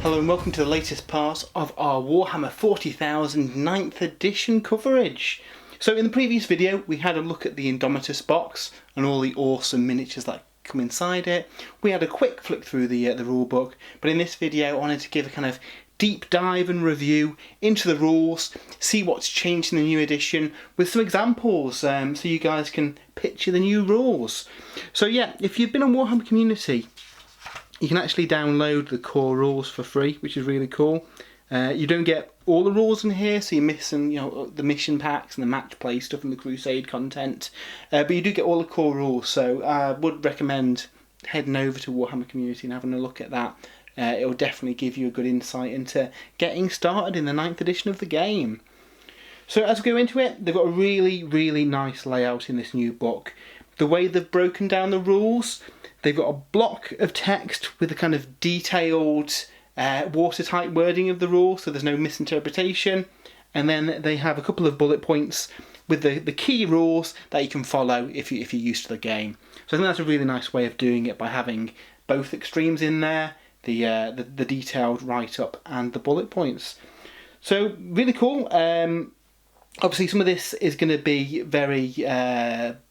Hello and welcome to the latest part of our Warhammer 40,000 9th edition coverage. So in the previous video we had a look at the Indomitus box and all the awesome miniatures that come inside it. We had a quick flick through the rulebook, but in this video I wanted to give a kind of deep dive and review into the rules, see what's changed in the new edition with some examples so you guys can picture the new rules. So yeah, if you've been on Warhammer Community, you can actually download the core rules for free, which is really cool. You don't get all the rules in here, so you're missing, the mission packs and the match play stuff and the Crusade content. But you do get all the core rules, so I would recommend heading over to Warhammer Community and having a look at that. It will definitely give you a good insight into getting started in the 9th edition of the game. So as we go into it, they've got a really nice layout in this new book. The way they've broken down the rules, they've got a block of text with a kind of detailed watertight wording of the rules, so there's no misinterpretation. And then they have a couple of bullet points with the key rules that you can follow if you're used to the game. So I think that's a really nice way of doing it, by having both extremes in there, the detailed write-up and the bullet points. So really cool. Obviously some of this is going to be very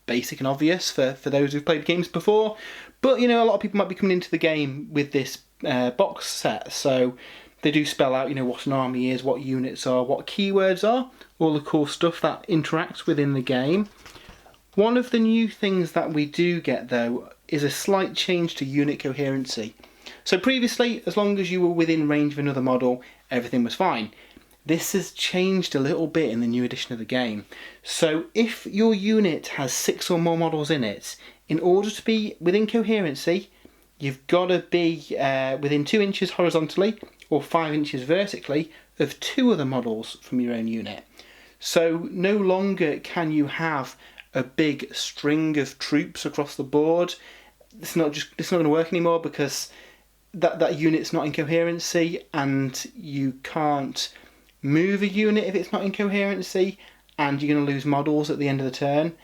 basic and obvious for those who've played games before, but a lot of people might be coming into the game with this box set, so they do spell out what an army is, what units are, what keywords are, all the cool stuff that interacts within the game. One of the new things that we do get though is a slight change to unit coherency. So previously, as long as you were within range of another model, everything was fine. This has changed a little bit in the new edition of the game. So if your unit has 6 or more models in it, in order to be within coherency, you've got to be within 2 inches horizontally or 5 inches vertically of 2 other models from your own unit. So no longer can you have a big string of troops across the board. It's not going to work anymore, because that unit's not in coherency, and you can't move a unit if it's not in coherency, and you're going to lose models at the end of the turn.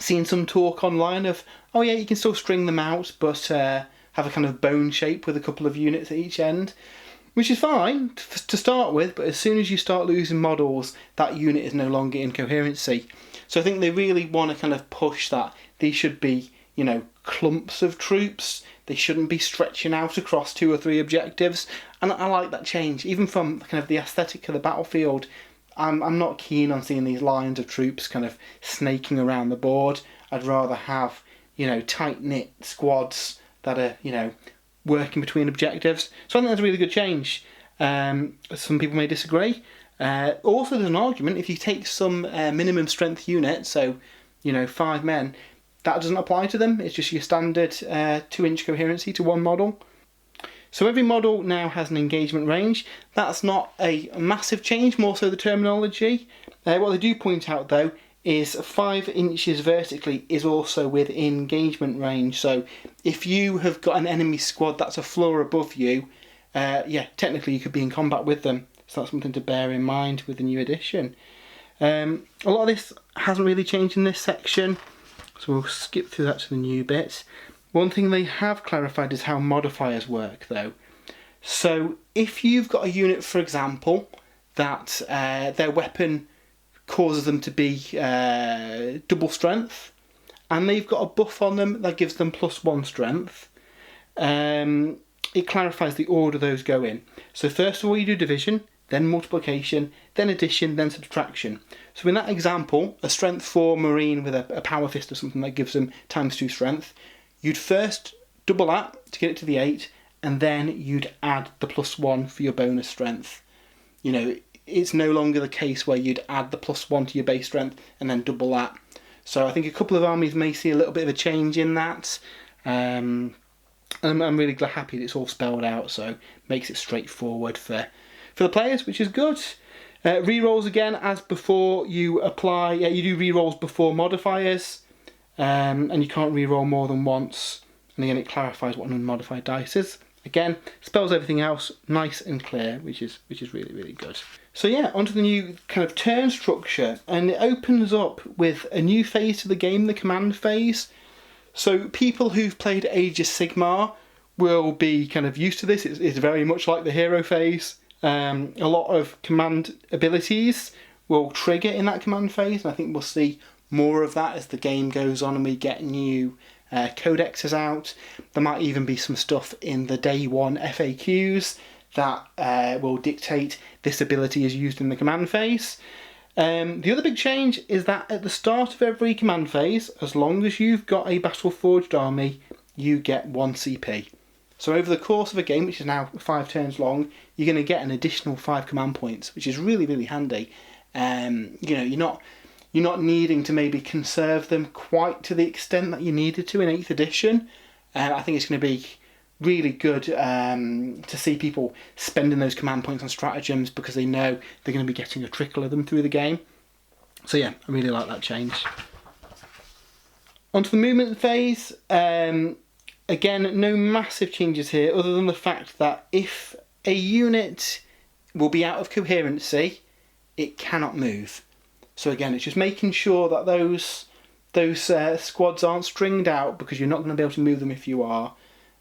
Seen some talk online of, oh yeah, you can still string them out, but have a kind of bone shape with a couple of units at each end, which is fine to start with, but as soon as you start losing models, that unit is no longer in coherency. So I think they really want to kind of push that these should be, clumps of troops. They shouldn't be stretching out across 2 or 3 objectives, and I like that change. Even from kind of the aesthetic of the battlefield, I'm not keen on seeing these lines of troops kind of snaking around the board. I'd rather have, tight-knit squads that are, working between objectives. So I think that's a really good change. Some people may disagree. Also, there's an argument, if you take some minimum strength unit, so, 5 men, that doesn't apply to them. It's just your standard 2-inch coherency to one model. So every model now has an engagement range. That's not a massive change, more so the terminology. What they do point out though is 5 inches vertically is also within engagement range. So if you have got an enemy squad that's a floor above you, technically you could be in combat with them. So that's something to bear in mind with the new edition. A lot of this hasn't really changed in this section, so we'll skip through that to the new bit. One thing they have clarified is how modifiers work though. So if you've got a unit, for example, that their weapon causes them to be double strength, and they've got a buff on them that gives them +1 strength, it clarifies the order those go in. So first of all you do division, then multiplication, then addition, then subtraction. So in that example, a strength 4 marine with a power fist or something that gives them ×2 strength, you'd first double that to get it to the 8, and then you'd add the +1 for your bonus strength. It's no longer the case where you'd add the +1 to your base strength and then double that. So I think a couple of armies may see a little bit of a change in that. And I'm really happy that it's all spelled out, so it makes it straightforward for the players, which is good. Rerolls again, as before, you apply. You do rerolls before modifiers, and you can't reroll more than once. And again, it clarifies what an unmodified dice is. Again, spells everything else nice and clear, which is really good. So yeah, onto the new kind of turn structure, and it opens up with a new phase to the game, the command phase. So people who've played Age of Sigmar will be kind of used to this. It's very much like the hero phase. A lot of command abilities will trigger in that command phase, and I think we'll see more of that as the game goes on and we get new codexes out. There might even be some stuff in the day one FAQs that will dictate this ability is used in the command phase. The other big change is that at the start of every command phase, as long as you've got a battle forged army, you get 1 CP. So over the course of a game, which is now 5 turns long, you're going to get an additional 5 command points, which is really, really handy. You're not needing to maybe conserve them quite to the extent that you needed to in 8th edition. I think it's going to be really good to see people spending those command points on stratagems because they know they're going to be getting a trickle of them through the game. So yeah, I really like that change. Onto the movement phase. Again, no massive changes here other than the fact that if a unit will be out of coherency, it cannot move. So again, it's just making sure that those squads aren't stringed out because you're not going to be able to move them if you are.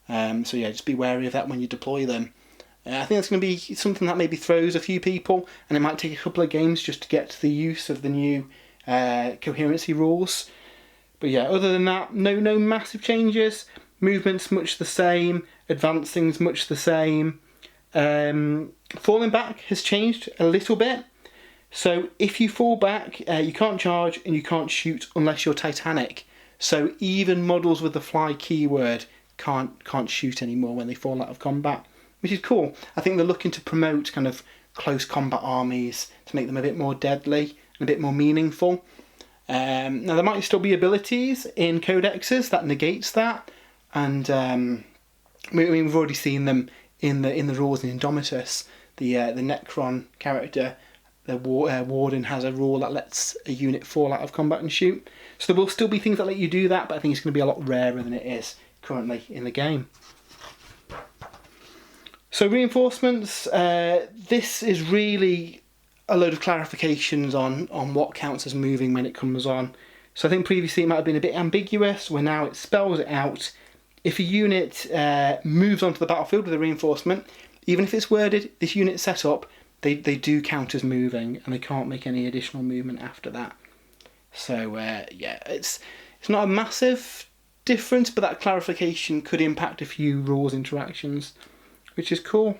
So yeah, just be wary of that when you deploy them. I think that's going to be something that maybe throws a few people, and it might take a couple of games just to get to the use of the new coherency rules. But yeah, other than that, no massive changes. Movement's much the same, advancing's much the same. Falling back has changed a little bit. So if you fall back, you can't charge and you can't shoot unless you're Titanic. So even models with the fly keyword can't shoot anymore when they fall out of combat, which is cool. I think they're looking to promote kind of close combat armies to make them a bit more deadly and a bit more meaningful. Now there might still be abilities in codexes that negates that, and we've already seen them in the rules in Indomitus. The Necron character, the Warden, has a rule that lets a unit fall out of combat and shoot. So there will still be things that let you do that, but I think it's going to be a lot rarer than it is currently in the game. So reinforcements, this is really a load of clarifications on what counts as moving when it comes on. So I think previously it might have been a bit ambiguous, where now it spells it out. If a unit moves onto the battlefield with a reinforcement, even if it's worded, this unit set up, they do count as moving, and they can't make any additional movement after that. So yeah, it's not a massive difference, but that clarification could impact a few rules interactions, which is cool.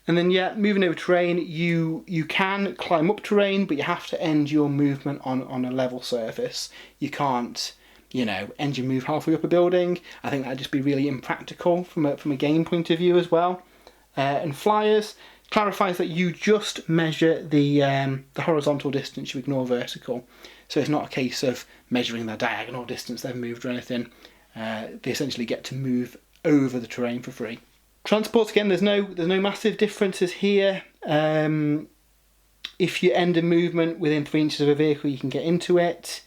And then yeah, moving over terrain, you can climb up terrain, but you have to end your movement on a level surface. You can't, end your move halfway up a building. I think that'd just be really impractical from a game point of view as well. And flyers clarifies that you just measure the horizontal distance, you ignore vertical. So it's not a case of measuring the diagonal distance they've moved or anything. They essentially get to move over the terrain for free. Transports, again, there's no massive differences here. If you end a movement within 3 inches of a vehicle, you can get into it.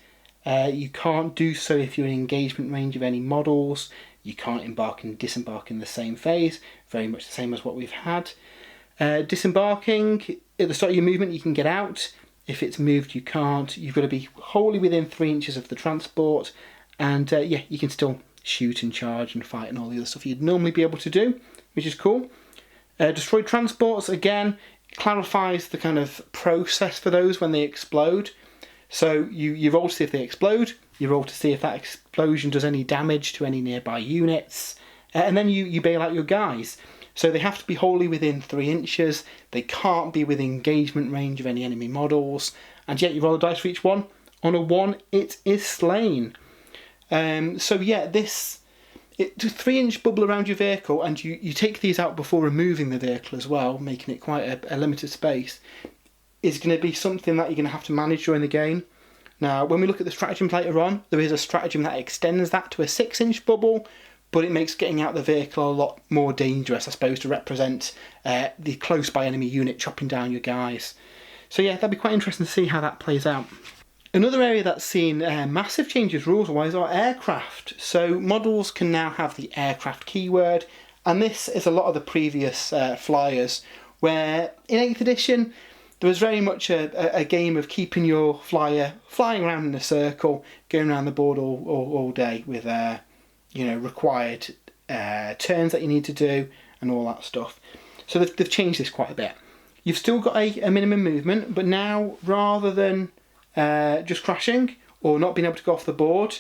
You can't do so if you're in engagement range of any models. You can't embark and disembark in the same phase, very much the same as what we've had. Disembarking, at the start of your movement you can get out. If it's moved you can't. You've got to be wholly within 3 inches of the transport, and yeah, you can still shoot and charge and fight and all the other stuff you'd normally be able to do, which is cool. Destroyed transports, again, clarifies the kind of process for those when they explode. So you roll to see if they explode, you roll to see if that explosion does any damage to any nearby units, and then you bail out your guys. So they have to be wholly within 3 inches, they can't be within engagement range of any enemy models, and yet you roll a dice for each one. On a 1, it is slain. So yeah, it's a 3-inch bubble around your vehicle, and you take these out before removing the vehicle as well, making it quite a limited space, is going to be something that you're going to have to manage during the game. Now, when we look at the stratagems later on, there is a stratagem that extends that to a 6-inch bubble, but it makes getting out the vehicle a lot more dangerous, I suppose, to represent the close-by enemy unit chopping down your guys. So yeah, that'd be quite interesting to see how that plays out. Another area that's seen massive changes rules-wise are aircraft. So models can now have the aircraft keyword, and this is a lot of the previous flyers, where in 8th edition there was very much a game of keeping your flyer flying around in a circle, going around the board all day with required turns that you need to do, and all that stuff. So they've changed this quite a bit. You've still got a minimum movement, but now rather than just crashing or not being able to go off the board,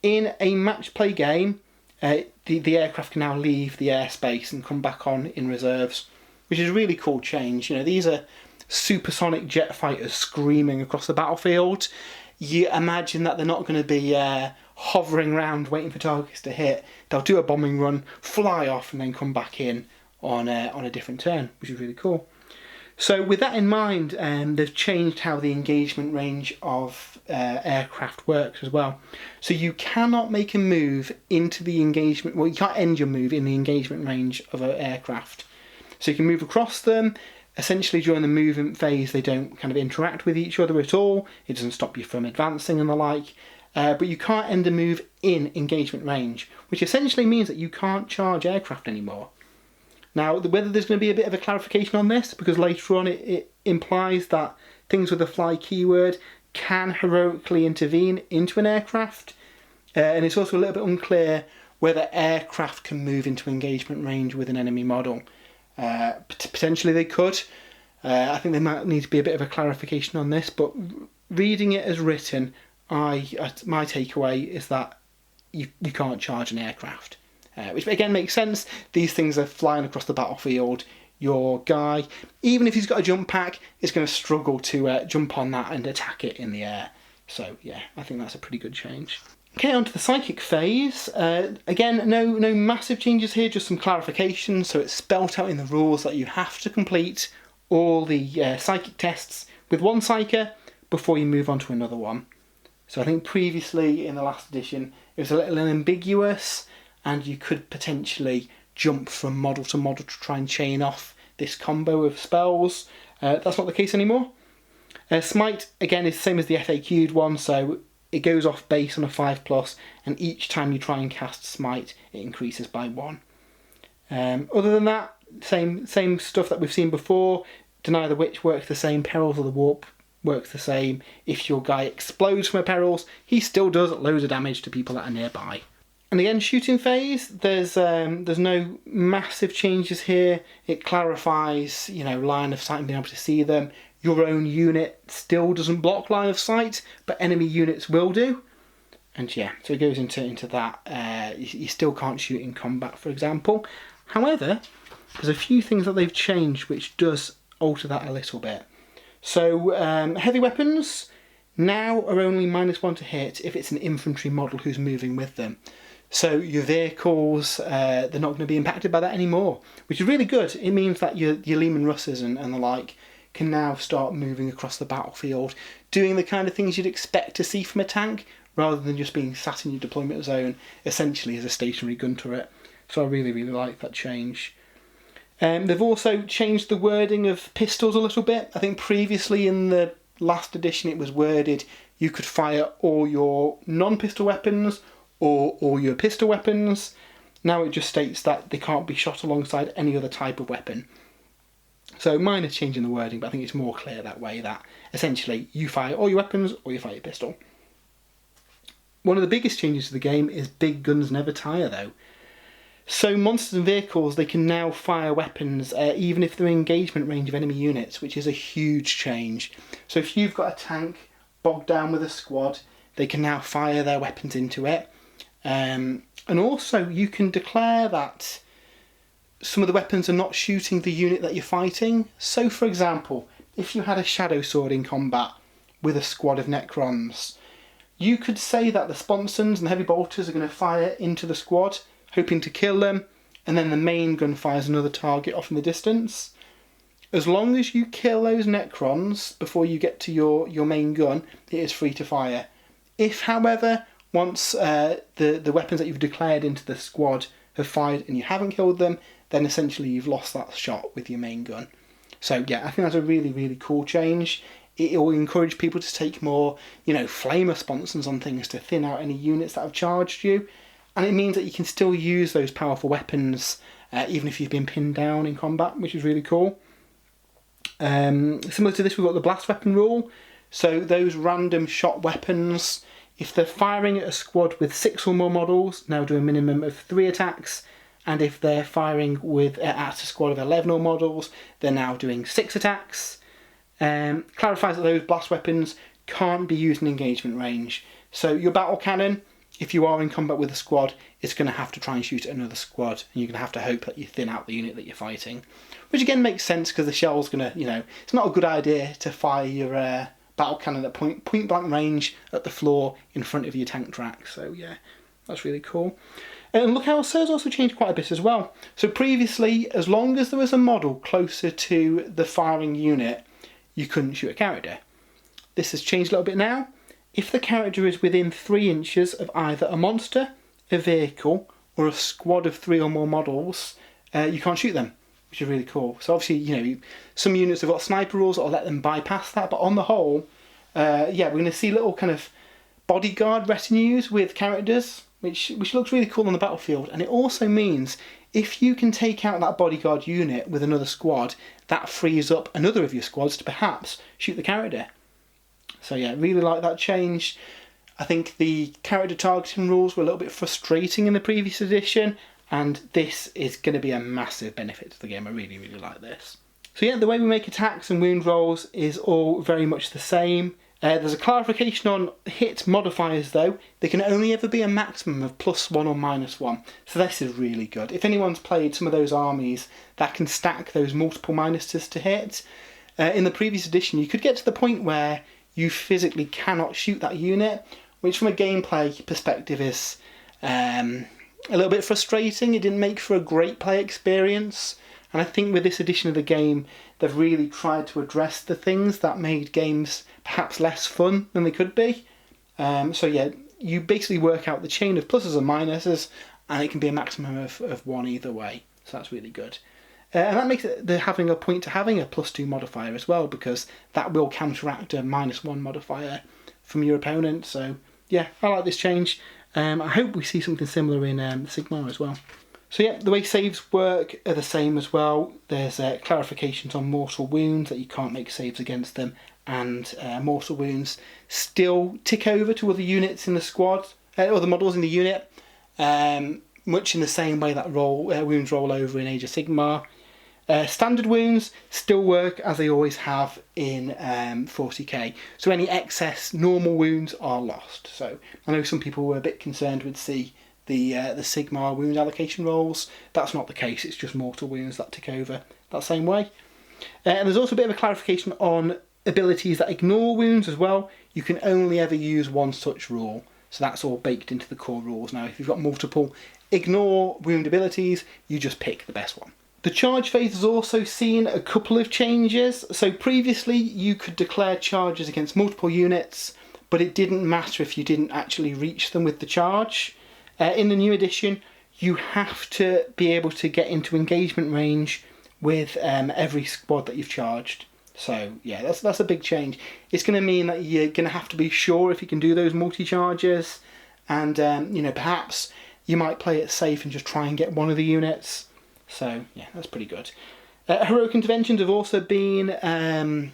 in a match play game, the aircraft can now leave the airspace and come back on in reserves, which is a really cool change. You know, these are supersonic jet fighters screaming across the battlefield. You imagine that they're not going to be hovering around waiting for targets to hit. They'll do a bombing run, fly off, and then come back in on a different turn, which is really cool. So with that in mind, they've changed how the engagement range of aircraft works as well. So you cannot make a move into the engagement, well, you can't end your move in the engagement range of an aircraft. So you can move across them. Essentially during the movement phase they don't kind of interact with each other at all. It doesn't stop you from advancing and the like. But you can't end a move in engagement range, which essentially means that you can't charge aircraft anymore. Now, whether there's going to be a bit of a clarification on this, because later on it implies that things with the fly keyword can heroically intervene into an aircraft, and it's also a little bit unclear whether aircraft can move into engagement range with an enemy model. Potentially they could. I think there might need to be a bit of a clarification on this, but reading it as written, my takeaway is that you can't charge an aircraft. Which again makes sense. These things are flying across the battlefield. Your guy, even if he's got a jump pack, is going to struggle to jump on that and attack it in the air. So yeah, I think that's a pretty good change. Okay, on to the psychic phase. Again, no massive changes here, just some clarification. So it's spelt out in the rules that you have to complete all the psychic tests with one psyker before you move on to another one. So I think previously in the last edition it was a little ambiguous, and you could potentially jump from model to model to try and chain off this combo of spells. That's not the case anymore. Smite, again, is the same as the FAQ'd one, so it goes off base on a 5+, and each time you try and cast Smite, it increases by 1. Other than that, same stuff that we've seen before. Deny the Witch works the same, Perils of the Warp works the same. If your guy explodes from a Perils, he still does loads of damage to people that are nearby. And again, shooting phase, there's no massive changes here. It clarifies, line of sight and being able to see them. Your own unit still doesn't block line of sight, but enemy units will do. And yeah, so it goes into that. You still can't shoot in combat, for example. However, there's a few things that they've changed which does alter that a little bit. So heavy weapons now are only -1 to hit if it's an infantry model who's moving with them. So your vehicles, they're not going to be impacted by that anymore, which is really good. It means that your Lehman Russes and the like can now start moving across the battlefield, doing the kind of things you'd expect to see from a tank, rather than just being sat in your deployment zone, essentially as a stationary gun turret. So I really, really like that change. They've also changed the wording of pistols a little bit. I think previously in the last edition it was worded you could fire all your non-pistol weapons or all your pistol weapons. Now it just states that they can't be shot alongside any other type of weapon. So minor change in the wording, but I think it's more clear that way, that essentially you fire all your weapons or you fire your pistol. One of the biggest changes to the game is big guns never tire though. So monsters and vehicles, they can now fire weapons even if they're in engagement range of enemy units, which is a huge change. So if you've got a tank bogged down with a squad, they can now fire their weapons into it. And also you can declare that some of the weapons are not shooting the unit that you're fighting. So for example, if you had a shadow sword in combat with a squad of Necrons, you could say that the Sponsons and the heavy bolters are going to fire into the squad, hoping to kill them, and then the main gun fires another target off in the distance. As long as you kill those Necrons before you get to your main gun, it is free to fire. If, however, once the weapons that you've declared into the squad have fired and you haven't killed them, then essentially you've lost that shot with your main gun. So yeah, I think that's a really, really cool change. It will encourage people to take more, flamer sponsons on things to thin out any units that have charged you. And it means that you can still use those powerful weapons even if you've been pinned down in combat, which is really cool. Similar to this, we've got the blast weapon rule. So those random shot weapons, If they're firing at a squad with 6 or more models, now do a minimum of 3 attacks. And if they're firing at a squad of 11 or models, they're now doing 6 attacks. Clarifies that those blast weapons can't be used in engagement range. So your battle cannon, if you are in combat with a squad, it's going to have to try and shoot at another squad, and you're going to have to hope that you thin out the unit that you're fighting. Which again makes sense, because the shell's going to, it's not a good idea to fire your battle cannon at point blank range at the floor in front of your tank track. So yeah, that's really cool. And look how has also changed quite a bit as well. So previously, as long as there was a model closer to the firing unit, you couldn't shoot a character. This has changed a little bit now. If the character is within 3 inches of either a monster, a vehicle, or a squad of 3 or more models, you can't shoot them, which is really cool. So obviously, some units have got sniper rules that'll let them bypass that, but on the whole, yeah, we're going to see little kind of bodyguard retinues with characters, which looks really cool on the battlefield. And it also means if you can take out that bodyguard unit with another squad, that frees up another of your squads to perhaps shoot the character. So yeah, really like that change. I think the character targeting rules were a little bit frustrating in the previous edition, and this is going to be a massive benefit to the game. I really, really like this. So yeah, the way we make attacks and wound rolls is all very much the same. There's a clarification on hit modifiers though. They can only ever be a maximum of +1 or -1. So this is really good. If anyone's played some of those armies that can stack those multiple minuses to hit, in the previous edition you could get to the point where you physically cannot shoot that unit, which from a gameplay perspective is a little bit frustrating. It didn't make for a great play experience. And I think with this edition of the game, they've really tried to address the things that made games perhaps less fun than they could be. So yeah, you basically work out the chain of pluses and minuses, and it can be a maximum of 1 either way. So that's really good. And that makes it having a point to having a +2 modifier as well, because that will counteract a -1 modifier from your opponent. So yeah, I like this change. I hope we see something similar in Sigmar as well. So yeah, the way saves work are the same as well. There's clarifications on mortal wounds, that you can't make saves against them, and mortal wounds still tick over to other units in the squad, other models in the unit, much in the same way that wounds roll over in Age of Sigmar. Standard wounds still work as they always have in 40k, so any excess normal wounds are lost. So I know some people were a bit concerned with the Sigmar wound allocation rolls. That's not the case, it's just mortal wounds that tick over that same way. And there's also a bit of a clarification on abilities that ignore wounds as well. You can only ever use one such rule, so that's all baked into the core rules now. If you've got multiple ignore wound abilities, you just pick the best one. The charge phase has also seen a couple of changes. So previously you could declare charges against multiple units, but it didn't matter if you didn't actually reach them with the charge. In the new edition, you have to be able to get into engagement range with every squad that you've charged. So yeah, that's a big change. It's going to mean that you're going to have to be sure if you can do those multi-charges, and perhaps you might play it safe and just try and get one of the units. So yeah, that's pretty good. Heroic interventions have also been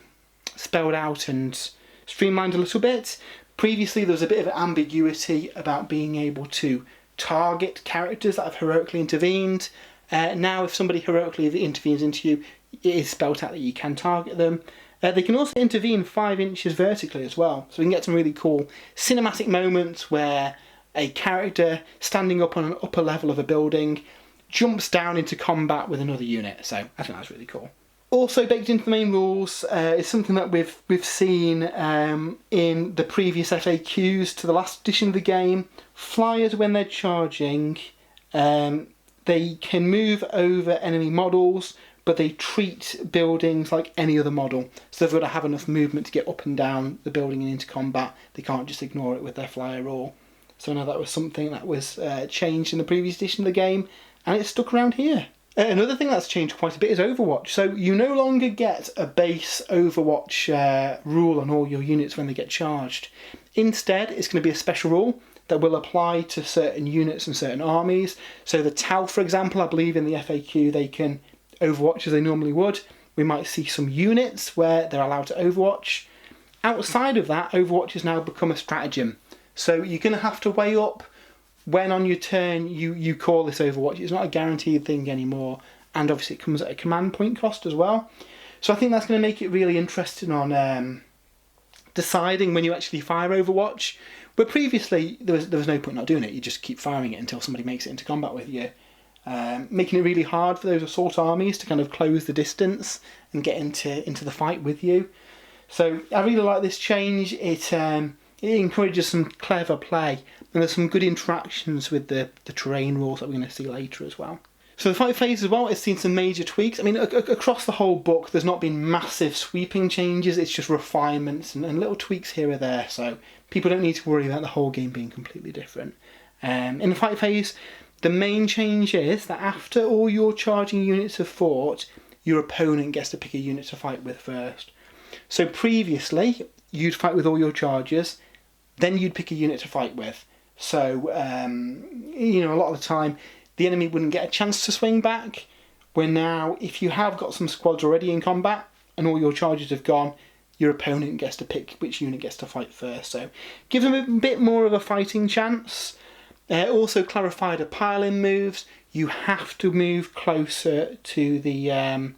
spelled out and streamlined a little bit. Previously there was a bit of ambiguity about being able to target characters that have heroically intervened. Now if somebody heroically intervenes into you, it is spelled out that you can target them. They can also intervene 5 inches vertically as well, so we can get some really cool cinematic moments where a character standing up on an upper level of a building jumps down into combat with another unit. So I think that's really cool. Also baked into the main rules is something that we've seen in the previous FAQs to the last edition of the game. Flyers, when they're charging, they can move over enemy models, but they treat buildings like any other model. So they've got to have enough movement to get up and down the building and into combat. They can't just ignore it with their flyer rule. So I know that was something that was changed in the previous edition of the game, and it's stuck around here. Another thing that's changed quite a bit is Overwatch. So you no longer get a base Overwatch rule on all your units when they get charged. Instead, it's going to be a special rule that will apply to certain units and certain armies. So the Tau, for example, I believe in the FAQ they can Overwatch as they normally would. We might see some units where they're allowed to Overwatch. Outside of that, Overwatch has now become a stratagem. So you're going to have to weigh up when on your turn you call this Overwatch. It's not a guaranteed thing anymore, and obviously it comes at a command point cost as well. So I think that's going to make it really interesting on deciding when you actually fire Overwatch. Where previously there was no point not doing it. You just keep firing it until somebody makes it into combat with you. Making it really hard for those assault armies to kind of close the distance and get into the fight with you. So I really like this change. It encourages some clever play, and there's some good interactions with the terrain rules that we're going to see later as well. So the fight phase as well, it's seen some major tweaks. I mean, across the whole book, there's not been massive sweeping changes. It's just refinements and little tweaks here or there. So people don't need to worry about the whole game being completely different. In the fight phase, the main change is that after all your charging units have fought, your opponent gets to pick a unit to fight with first. So previously, you'd fight with all your chargers, then you'd pick a unit to fight with. So, a lot of the time, the enemy wouldn't get a chance to swing back. Where now, if you have got some squads already in combat and all your charges have gone, your opponent gets to pick which unit gets to fight first. So, gives them a bit more of a fighting chance. Also clarified the pile-in moves. You have to move closer to the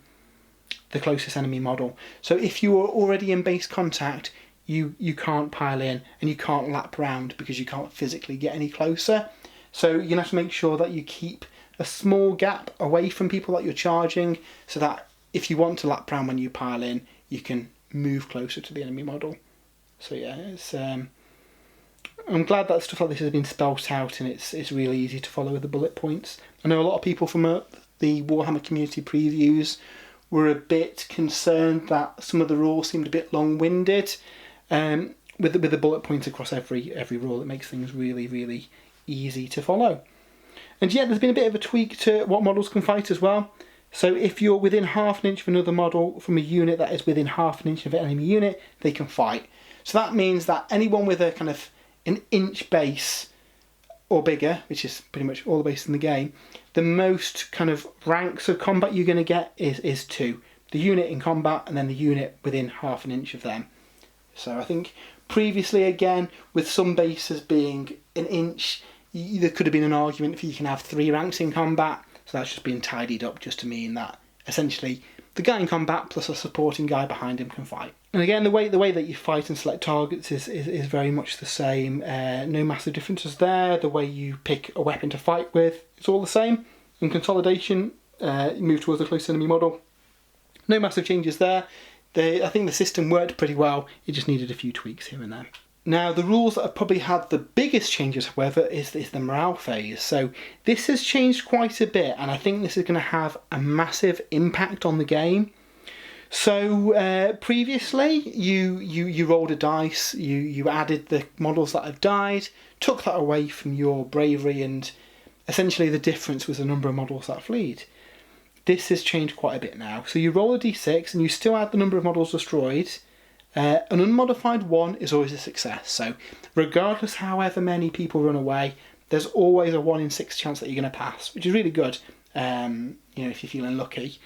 closest enemy model. So if you are already in base contact, you can't pile in and you can't lap round because you can't physically get any closer. So you're going to have to make sure that you keep a small gap away from people that you're charging, so that if you want to lap round when you pile in, you can move closer to the enemy model. So yeah, it's I'm glad that stuff like this has been spelt out, and it's really easy to follow with the bullet points. I know a lot of people from the Warhammer community previews were a bit concerned that some of the rules seemed a bit long-winded. With the bullet points across every rule, it makes things really, really easy to follow. And yeah, there's been a bit of a tweak to what models can fight as well. So if you're within half an inch of another model from a unit that is within half an inch of an enemy unit, they can fight. So that means that anyone with a kind of an inch base or bigger, which is pretty much all the base in the game, the most kind of ranks of combat you're going to get is 2. The unit in combat and then the unit within half an inch of them. So I think previously, again, with some bases being an inch, there could have been an argument if you can have 3 ranks in combat. So that's just been tidied up just to mean that essentially the guy in combat plus a supporting guy behind him can fight. And again, the way that you fight and select targets is very much the same. No massive differences there. The way you pick a weapon to fight with, it's all the same. In consolidation, you move towards the close enemy model. No massive changes there. I think the system worked pretty well. It just needed a few tweaks here and there. Now, the rules that have probably had the biggest changes, however, is the morale phase. So this has changed quite a bit, and I think this is going to have a massive impact on the game. So previously, you rolled a dice, you added the models that have died, took that away from your bravery, and essentially the difference was the number of models that fleed. This has changed quite a bit now. So you roll a d6 and you still add the number of models destroyed. An unmodified 1 is always a success. So regardless however many people run away, there's always a 1 in 6 chance that you're going to pass, which is really good, if you're feeling lucky.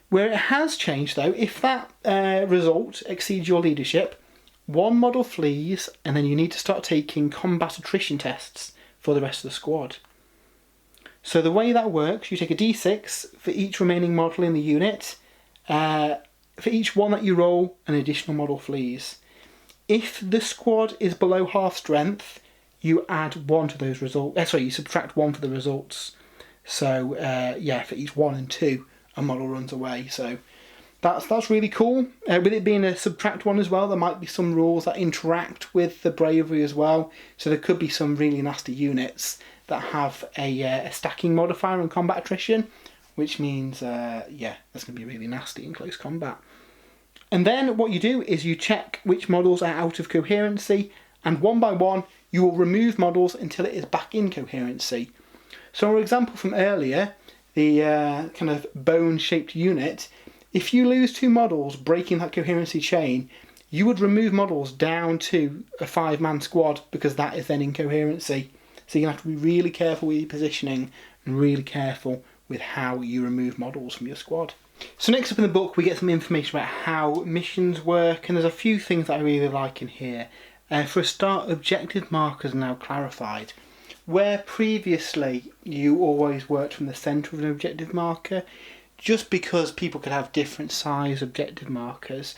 Where it has changed though, if that result exceeds your leadership, 1 model flees and then you need to start taking combat attrition tests for the rest of the squad. So the way that works, you take a d6 for each remaining model in the unit. For each 1 that you roll, an additional model flees. If the squad is below half strength, you add 1 to those results. You subtract 1 for the results. So for each 1 and 2, a model runs away. So that's really cool. With it being a subtract 1 as well, there might be some rules that interact with the bravery as well. So there could be some really nasty units that have a stacking modifier on combat attrition, which means, that's going to be really nasty in close combat. And then what you do is you check which models are out of coherency, and 1 by 1 you will remove models until it is back in coherency. So our example from earlier, the kind of bone-shaped unit, if you lose 2 models breaking that coherency chain, you would remove models down to a 5-man squad because that is then in coherency. So you're going to have to be really careful with your positioning and really careful with how you remove models from your squad. So next up in the book we get some information about how missions work, and there's a few things that I really like in here. For a start, objective markers are now clarified. Where previously you always worked from the centre of an objective marker, just because people could have different size objective markers,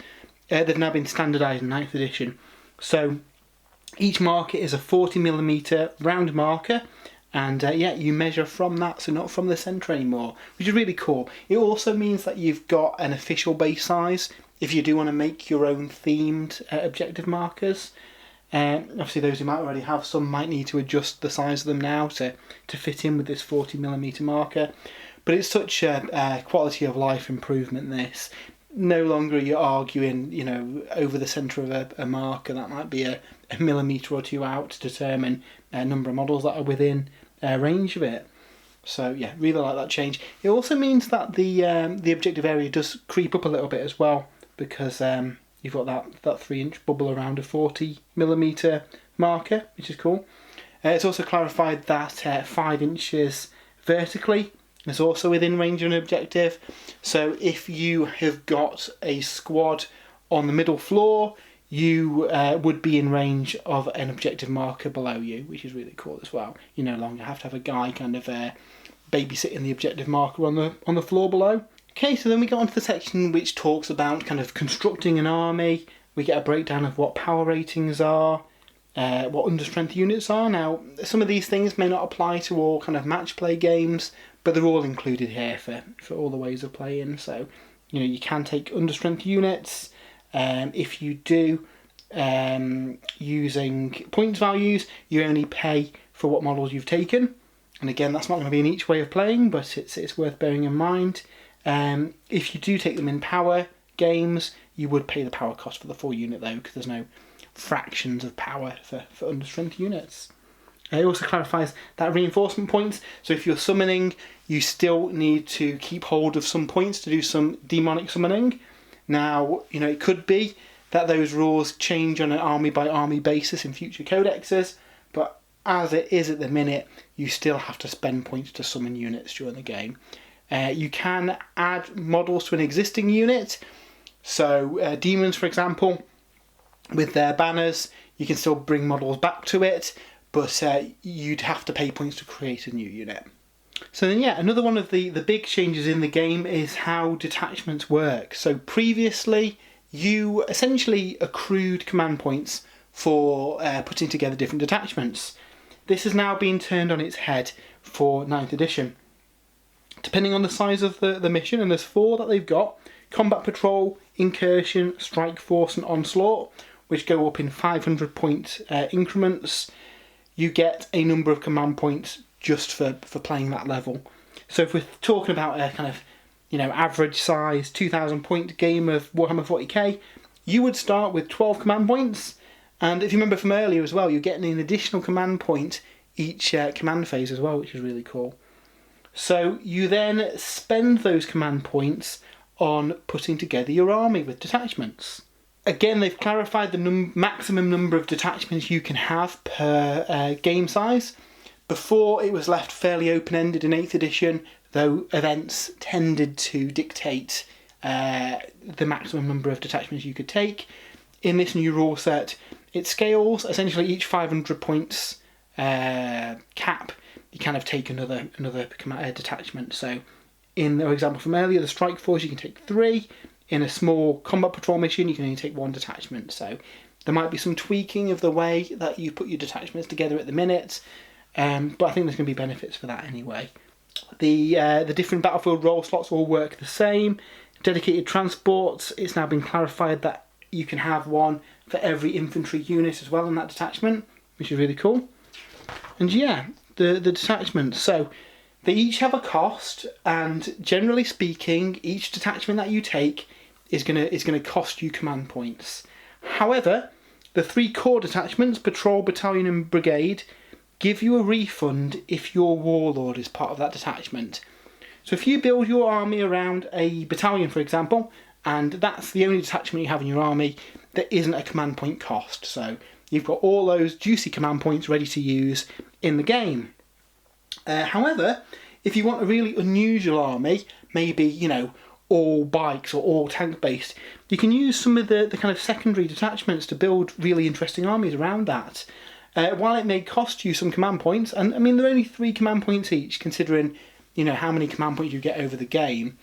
they've now been standardised in 9th edition. So each marker is a 40mm round marker, and you measure from that, so not from the centre anymore, which is really cool. It also means that you've got an official base size if you do want to make your own themed objective markers. Obviously those who might already have some might need to adjust the size of them now to fit in with this 40mm marker. But it's such a quality of life improvement, this. No longer you're arguing, over the centre of a marker that might be a millimetre or two out to determine a number of models that are within range of it. So yeah, really like that change. It also means that the objective area does creep up a little bit as well, because you've got that 3-inch bubble around a 40mm marker, which is cool. It's also clarified that 5 inches vertically is also within range of an objective. So if you have got a squad on the middle floor, you would be in range of an objective marker below you, which is really cool as well. You no longer have to have a guy kind of babysitting the objective marker on the floor below. Okay, so then we get on to the section which talks about kind of constructing an army. We get a breakdown of what power ratings are, what understrength units are. Now, some of these things may not apply to all kind of match play games, but they're all included here for all the ways of playing. So, you can take understrength units. If you do, using points values, you only pay for what models you've taken. And again, that's not going to be in each way of playing, but it's worth bearing in mind. If you do take them in power games, you would pay the power cost for the full unit though, because there's no fractions of power for understrength units. It also clarifies that reinforcement points. So if you're summoning, you still need to keep hold of some points to do some demonic summoning. Now, it could be that those rules change on an army by army basis in future codexes, but as it is at the minute, you still have to spend points to summon units during the game. You can add models to an existing unit. So demons, for example, with their banners, you can still bring models back to it, but you'd have to pay points to create a new unit. So then another one of the big changes in the game is how detachments work. So previously, you essentially accrued command points for putting together different detachments. This has now been turned on its head for 9th edition. Depending on the size of the mission, and there's 4 that they've got: Combat Patrol, Incursion, Strike Force and Onslaught, which go up in 500 point increments. You get a number of command points just for playing that level. So if we're talking about a kind of average size 2,000 point game of Warhammer 40k, you would start with 12 command points, and if you remember from earlier as well, you're getting an additional command point each command phase as well, which is really cool. So you then spend those command points on putting together your army with detachments. Again, they've clarified the maximum number of detachments you can have per game size. Before, it was left fairly open-ended in 8th edition, though events tended to dictate the maximum number of detachments you could take. In this new rule set, it scales. Essentially, each 500 points cap, you kind of take another detachment. So in the example from earlier, the Strike Force, you can take 3. In a small Combat Patrol mission, you can only take 1 detachment. So there might be some tweaking of the way that you put your detachments together at the minute, but I think there's going to be benefits for that anyway. The different battlefield role slots all work the same. Dedicated transports, it's now been clarified that you can have one for every infantry unit as well in that detachment, which is really cool. And the detachments. So they each have a cost, and generally speaking, each detachment that you take is gonna cost you command points. However, the 3 core detachments, Patrol, Battalion and Brigade, give you a refund if your Warlord is part of that detachment. So if you build your army around a battalion, for example, and that's the only detachment you have in your army, there isn't a command point cost. So you've got all those juicy command points ready to use in the game. However, if you want a really unusual army, maybe, all bikes or all tank based, you can use some of the kind of secondary detachments to build really interesting armies around that. While it may cost you some command points, and I mean they're only 3 command points each, considering how many command points you get over the game,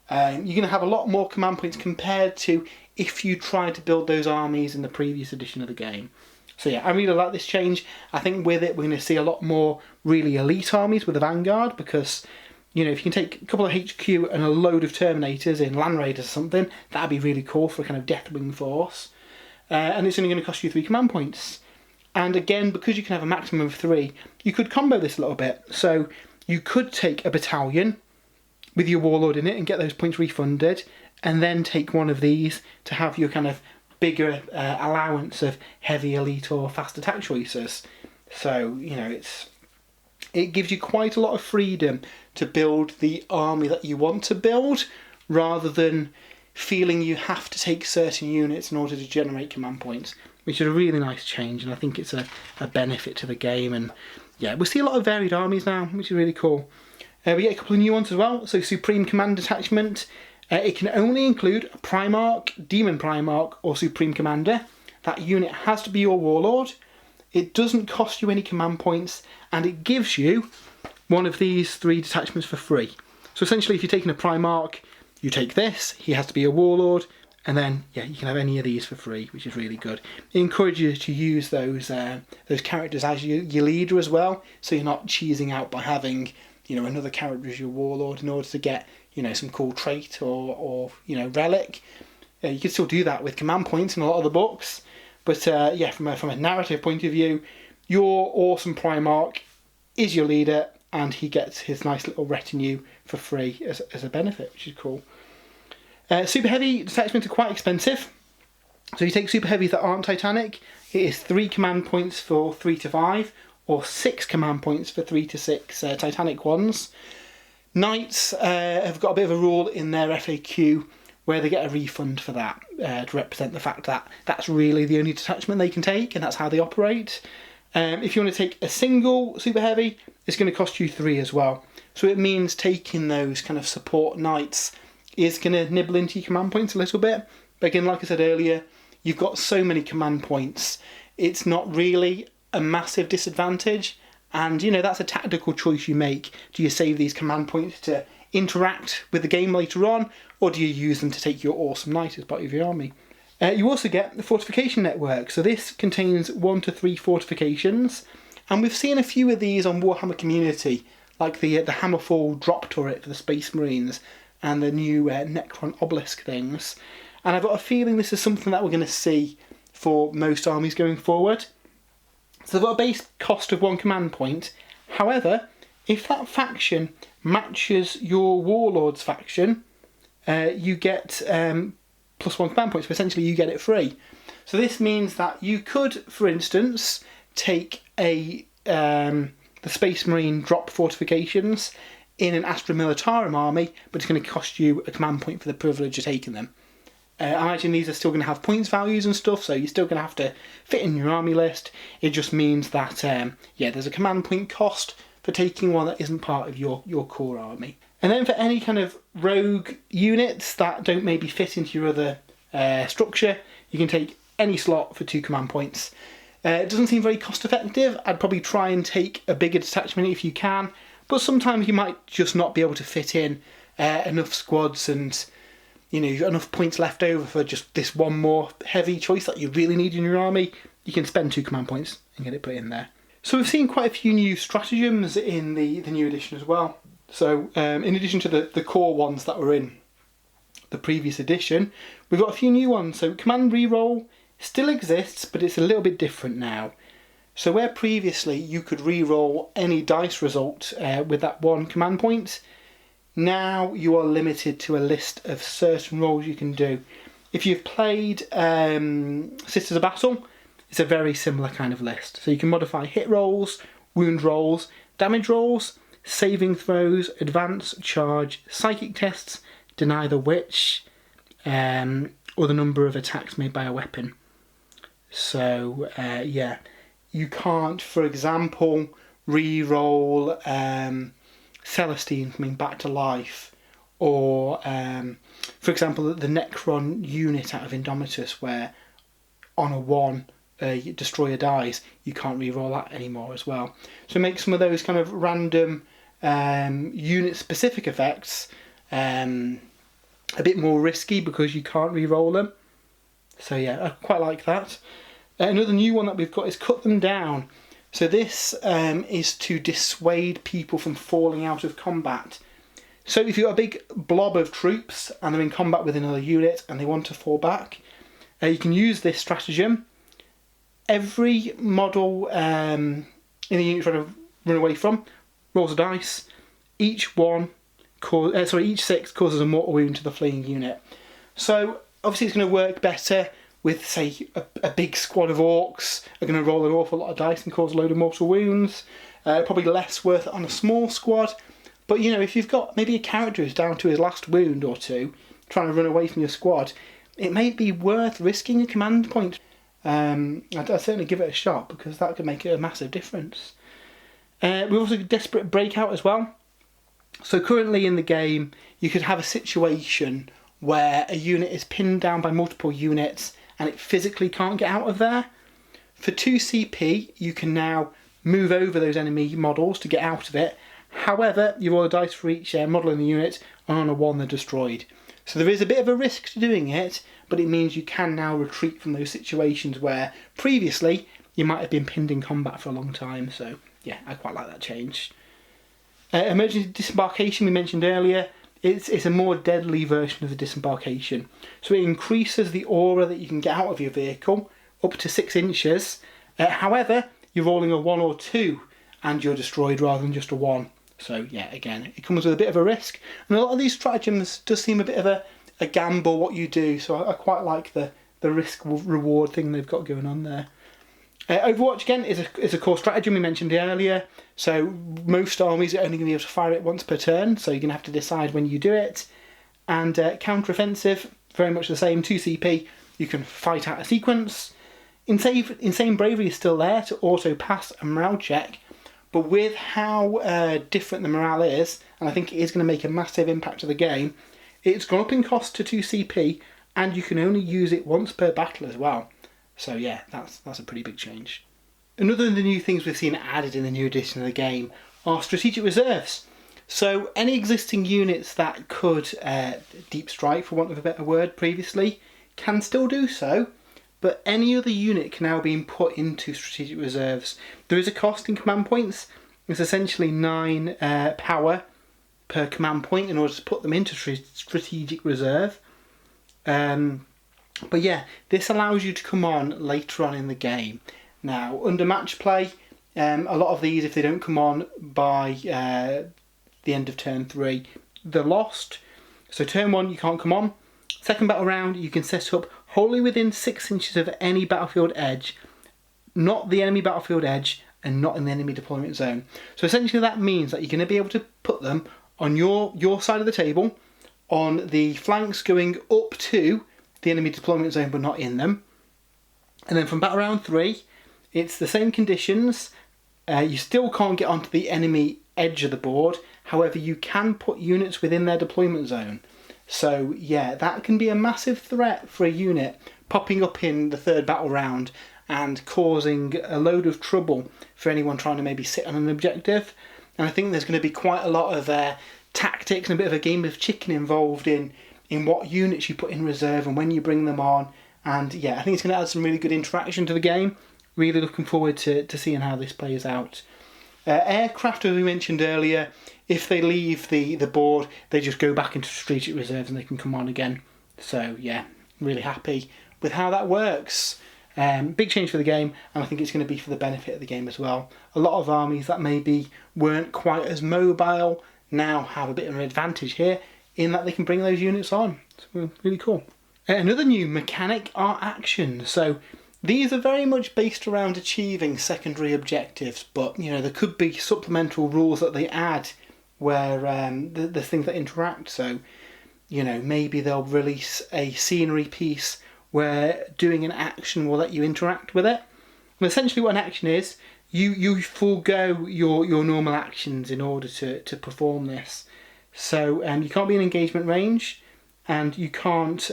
you're going to have a lot more command points compared to if you tried to build those armies in the previous edition of the game. So yeah, I really like this change. I think with it we're going to see a lot more really elite armies with the Vanguard, because if you can take a couple of HQ and a load of Terminators in Land Raiders or something, that'd be really cool for a kind of Deathwing force. And it's only going to cost you 3 command points. And again, because you can have a maximum of 3, you could combo this a little bit. So you could take a battalion with your Warlord in it and get those points refunded, and then take one of these to have your kind of bigger allowance of heavy elite or fast attack choices. So, it gives you quite a lot of freedom to build the army that you want to build, rather than feeling you have to take certain units in order to generate command points, which is a really nice change, and I think it's a benefit to the game. And yeah, we'll see a lot of varied armies now, which is really cool. We get a couple of new ones as well. So Supreme Command Detachment. It can only include a Primarch, Demon Primarch, or Supreme Commander. That unit has to be your Warlord. It doesn't cost you any command points, and it gives you one of these 3 detachments for free. So essentially, if you're taking a Primarch, you take this, he has to be a Warlord, and then yeah, you can have any of these for free, which is really good. It encourages you to use those characters as your leader as well, so you're not cheesing out by having another character as your Warlord in order to get some cool trait or relic. You can still do that with command points in a lot of the books, but yeah, from a narrative point of view, your awesome Primarch is your leader, and he gets his nice little retinue for free as a benefit, which is cool. Super Heavy detachments are quite expensive. So you take Super Heavies that aren't Titanic, it is 3 command points for 3 to 5, or 6 command points for 3 to 6 Titanic ones. Knights have got a bit of a rule in their FAQ where they get a refund for that, to represent the fact that that's really the only detachment they can take, and that's how they operate. If you want to take a single Super Heavy, it's going to cost you 3 as well. So it means taking those kind of support knights is going to nibble into your command points a little bit. But again, like I said earlier, you've got so many command points, it's not really a massive disadvantage. And that's a tactical choice you make. Do you save these command points to interact with the game later on, or do you use them to take your awesome knight as part of your army? You also get the fortification network. So this contains 1 to 3 fortifications, and we've seen a few of these on Warhammer Community, like the Hammerfall drop turret for the Space Marines and the new Necron obelisk things. And I've got a feeling this is something that we're going to see for most armies going forward. So they've got a base cost of 1 command point. However, if that faction matches your Warlord's faction, you get plus 1 command point, so essentially you get it free. So this means that you could, for instance, take the Space Marine drop fortifications in an Astra Militarum army, but it's going to cost you a command point for the privilege of taking them. I imagine these are still going to have points values and stuff, so you're still going to have to fit in your army list. It just means that there's a command point cost for taking one that isn't part of your core army. And then for any kind of rogue units that don't maybe fit into your other structure, you can take any slot for 2 command points. It doesn't seem very cost effective. I'd probably try and take a bigger detachment if you can, but sometimes you might just not be able to fit in enough squads and you've got enough points left over for just this one more heavy choice that you really need in your army. You can spend 2 command points and get it put in there. So we've seen quite a few new stratagems in the new edition as well. So in addition to the core ones that were in the previous edition, we've got a few new ones. So command reroll still exists, but it's a little bit different now. So where previously you could reroll any dice result with that 1 command point, now you are limited to a list of certain rolls you can do. If you've played Sisters of Battle, it's a very similar kind of list. So you can modify hit rolls, wound rolls, damage rolls, saving throws, advance, charge, psychic tests, deny the witch, or the number of attacks made by a weapon. So you can't, for example, re-roll Celestine coming back to life, or for example the Necron unit out of Indomitus, where on a 1 destroyer dies, you can't re-roll that anymore as well. So make some of those kind of random unit specific effects a bit more risky because you can't re-roll them. So yeah, I quite like that. Another new one that we've got is cut them down. So this is to dissuade people from falling out of combat. So if you've got a big blob of troops and they're in combat with another unit and they want to fall back, you can use this stratagem. Every model in the unit you're trying to run away from rolls a dice. Each 6 causes a mortal wound to the fleeing unit. So obviously it's going to work better with, say, a big squad of orcs are going to roll an awful lot of dice and cause a load of mortal wounds. Probably less worth it on a small squad. But, you know, if you've got maybe a character who's down to his last wound or two, trying to run away from your squad, it may be worth risking a command point. I'd certainly give it a shot, because that could make it a massive difference. We've also got Desperate Breakout as well. So currently in the game, you could have a situation where a unit is pinned down by multiple units and it physically can't get out of there. For 2 CP, you can now move over those enemy models to get out of it. However, you roll a dice for each model in the unit, and on a 1 they're destroyed. So there is a bit of a risk to doing it, but it means you can now retreat from those situations where previously you might have been pinned in combat for a long time. So yeah, I quite like that change. Emergency Disembarkation we mentioned earlier. It's a more deadly version of the disembarkation. So it increases the aura that you can get out of your vehicle up to 6 inches. However, you're rolling a 1 or 2 and you're destroyed rather than just a 1. So yeah, again, it comes with a bit of a risk. And a lot of these stratagems does seem a bit of a gamble what you do. So I quite like the risk reward thing they've got going on there. Overwatch again is a core stratagem we mentioned earlier. So most armies are only going to be able to fire it once per turn, so you're going to have to decide when you do it. And counter-offensive, very much the same, 2 CP, you can fight out a sequence. Insane Bravery is still there to auto-pass a morale check, but with how different the morale is, and I think it is going to make a massive impact to the game, it's gone up in cost to 2 CP, and you can only use it once per battle as well. So yeah, that's a pretty big change. Another of the new things we've seen added in the new edition of the game are strategic reserves. So any existing units that could deep strike, for want of a better word, previously, can still do so, but any other unit can now be put into strategic reserves. There is a cost in command points. It's essentially 9 power per command point in order to put them into strategic reserve. But yeah, this allows you to come on later on in the game. Now, under match play, a lot of these, if they don't come on by the end of turn 3, they're lost. So turn 1, you can't come on. Second battle round, you can set up wholly within 6 inches of any battlefield edge, not the enemy battlefield edge, and not in the enemy deployment zone. So essentially that means that you're going to be able to put them on your side of the table, on the flanks going up to the enemy deployment zone but not in them. And then from battle round 3, it's the same conditions. You still can't get onto the enemy edge of the board, however you can put units within their deployment zone. So yeah, that can be a massive threat for a unit popping up in the 3rd battle round and causing a load of trouble for anyone trying to maybe sit on an objective. And I think there's going to be quite a lot of tactics and a bit of a game of chicken involved in what units you put in reserve and when you bring them on. And yeah, I think it's going to add some really good interaction to the game. Really looking forward to seeing how this plays out. Aircraft, as we mentioned earlier, if they leave the board, they just go back into strategic reserves and they can come on again. So yeah, really happy with how that works. Big change for the game, and I think it's going to be for the benefit of the game as well. A lot of armies that maybe weren't quite as mobile now have a bit of an advantage here in that they can bring those units on. So really cool. Another new mechanic are actions. So these are very much based around achieving secondary objectives, but you know, there could be supplemental rules that they add where the things that interact. So you know, maybe they'll release a scenery piece where doing an action will let you interact with it. And essentially what an action is, you forego your normal actions in order to perform this. So you can't be in engagement range, and you can't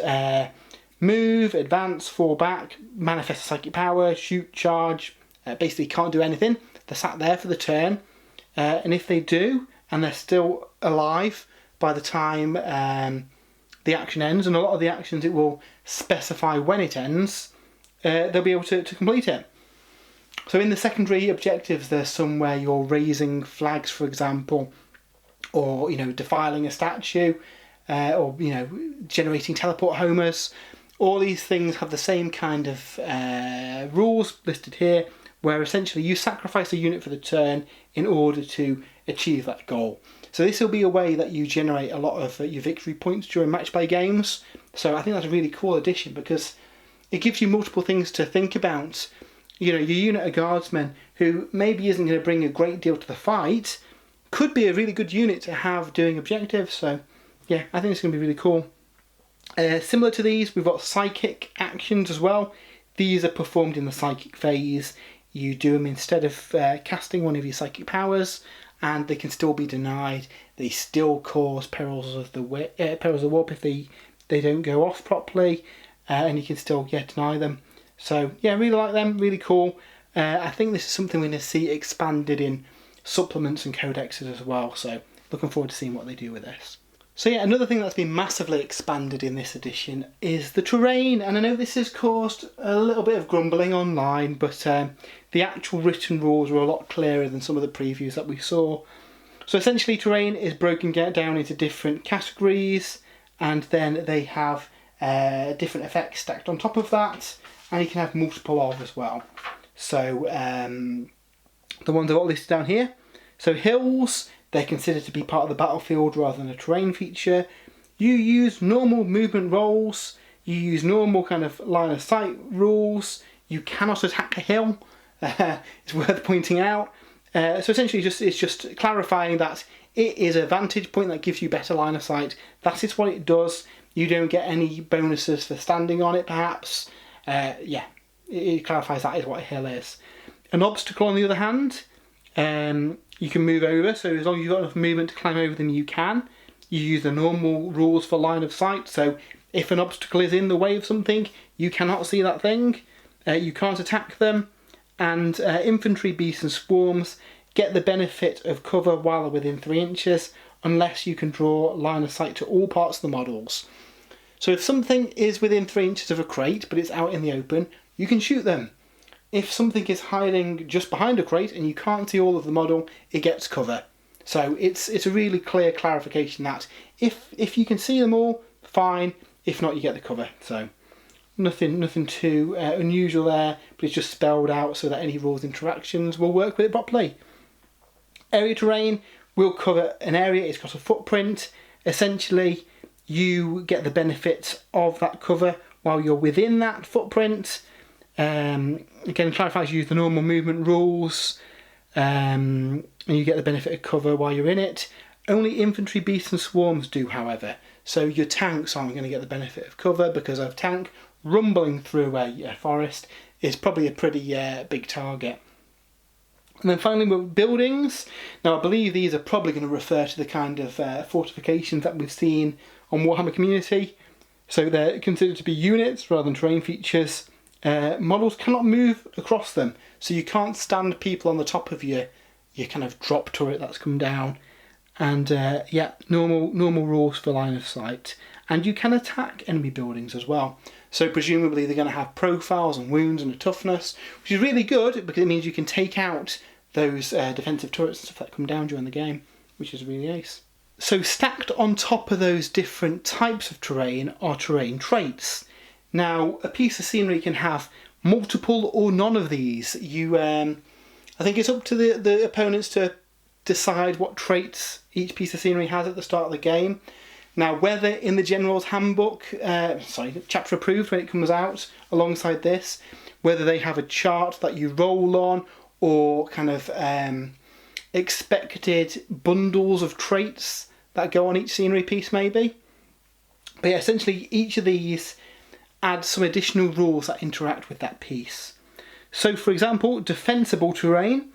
move, advance, fall back, manifest a psychic power, shoot, charge. Basically can't do anything. They're sat there for the turn, and if they do, and they're still alive by the time the action ends, and a lot of the actions it will specify when it ends, they'll be able to complete it. So in the secondary objectives, there's some where you're raising flags, for example, or defiling a statue, or generating teleport homers. All these things have the same kind of rules listed here, where essentially you sacrifice a unit for the turn in order to achieve that goal. So this will be a way that you generate a lot of your victory points during match play games. So I think that's a really cool addition, because it gives you multiple things to think about. Your unit of guardsmen, who maybe isn't going to bring a great deal to the fight, could be a really good unit to have doing objectives. So yeah, I think it's going to be really cool. Similar to these, we've got psychic actions as well. These are performed in the psychic phase. You do them instead of casting one of your psychic powers, and they can still be denied. They still cause perils of the warp if they don't go off properly, and you can still deny them. So yeah, really like them, really cool. I think this is something we're going to see expanded in supplements and codexes as well, so looking forward to seeing what they do with this. So yeah, another thing that's been massively expanded in this edition is the terrain, and I know this has caused a little bit of grumbling online, but the actual written rules were a lot clearer than some of the previews that we saw. So essentially terrain is broken down into different categories, and then they have different effects stacked on top of that, and you can have multiple of as well. So the ones I've got listed down here. So hills, they're considered to be part of the battlefield rather than a terrain feature. You use normal movement rolls. You use normal kind of line of sight rules. You cannot attack a hill. It's worth pointing out. So essentially it's just clarifying that it is a vantage point that gives you better line of sight. That is what it does. You don't get any bonuses for standing on it perhaps. Yeah, it clarifies that is what a hill is. An obstacle on the other hand, you can move over, so as long as you've got enough movement to climb over them you can. You use the normal rules for line of sight, so if an obstacle is in the way of something, you cannot see that thing. You can't attack them, and infantry, beasts and swarms get the benefit of cover while they're within 3 inches, unless you can draw line of sight to all parts of the models. So if something is within 3 inches of a crate, but it's out in the open, you can shoot them. If something is hiding just behind a crate and you can't see all of the model, it gets cover. So it's a really clear clarification that if you can see them all, fine. If not, you get the cover. So nothing too unusual there, but it's just spelled out so that any rules interactions will work with it properly. Area terrain will cover an area. It's got a footprint. Essentially, you get the benefit of that cover while you're within that footprint. Again, clarifies you use the normal movement rules, and you get the benefit of cover while you're in it. Only infantry, beasts and swarms do, however. So your tanks aren't going to get the benefit of cover, because a tank rumbling through a forest is probably a pretty big target. And then finally, with buildings. Now, I believe these are probably going to refer to the kind of fortifications that we've seen on Warhammer Community. So they're considered to be units rather than terrain features. Models cannot move across them, so you can't stand people on the top of your kind of drop turret that's come down. And yeah, normal rules for line of sight. And you can attack enemy buildings as well. So presumably they're going to have profiles and wounds and a toughness, which is really good because it means you can take out those defensive turrets and stuff that come down during the game, which is really ace. So stacked on top of those different types of terrain are terrain traits. Now, a piece of scenery can have multiple or none of these. I think it's up to the opponents to decide what traits each piece of scenery has at the start of the game. Now, whether in the General's Handbook, chapter approved when it comes out alongside this, whether they have a chart that you roll on, or kind of expected bundles of traits that go on each scenery piece maybe. But yeah, essentially each of these add some additional rules that interact with that piece. So for example, defensible terrain,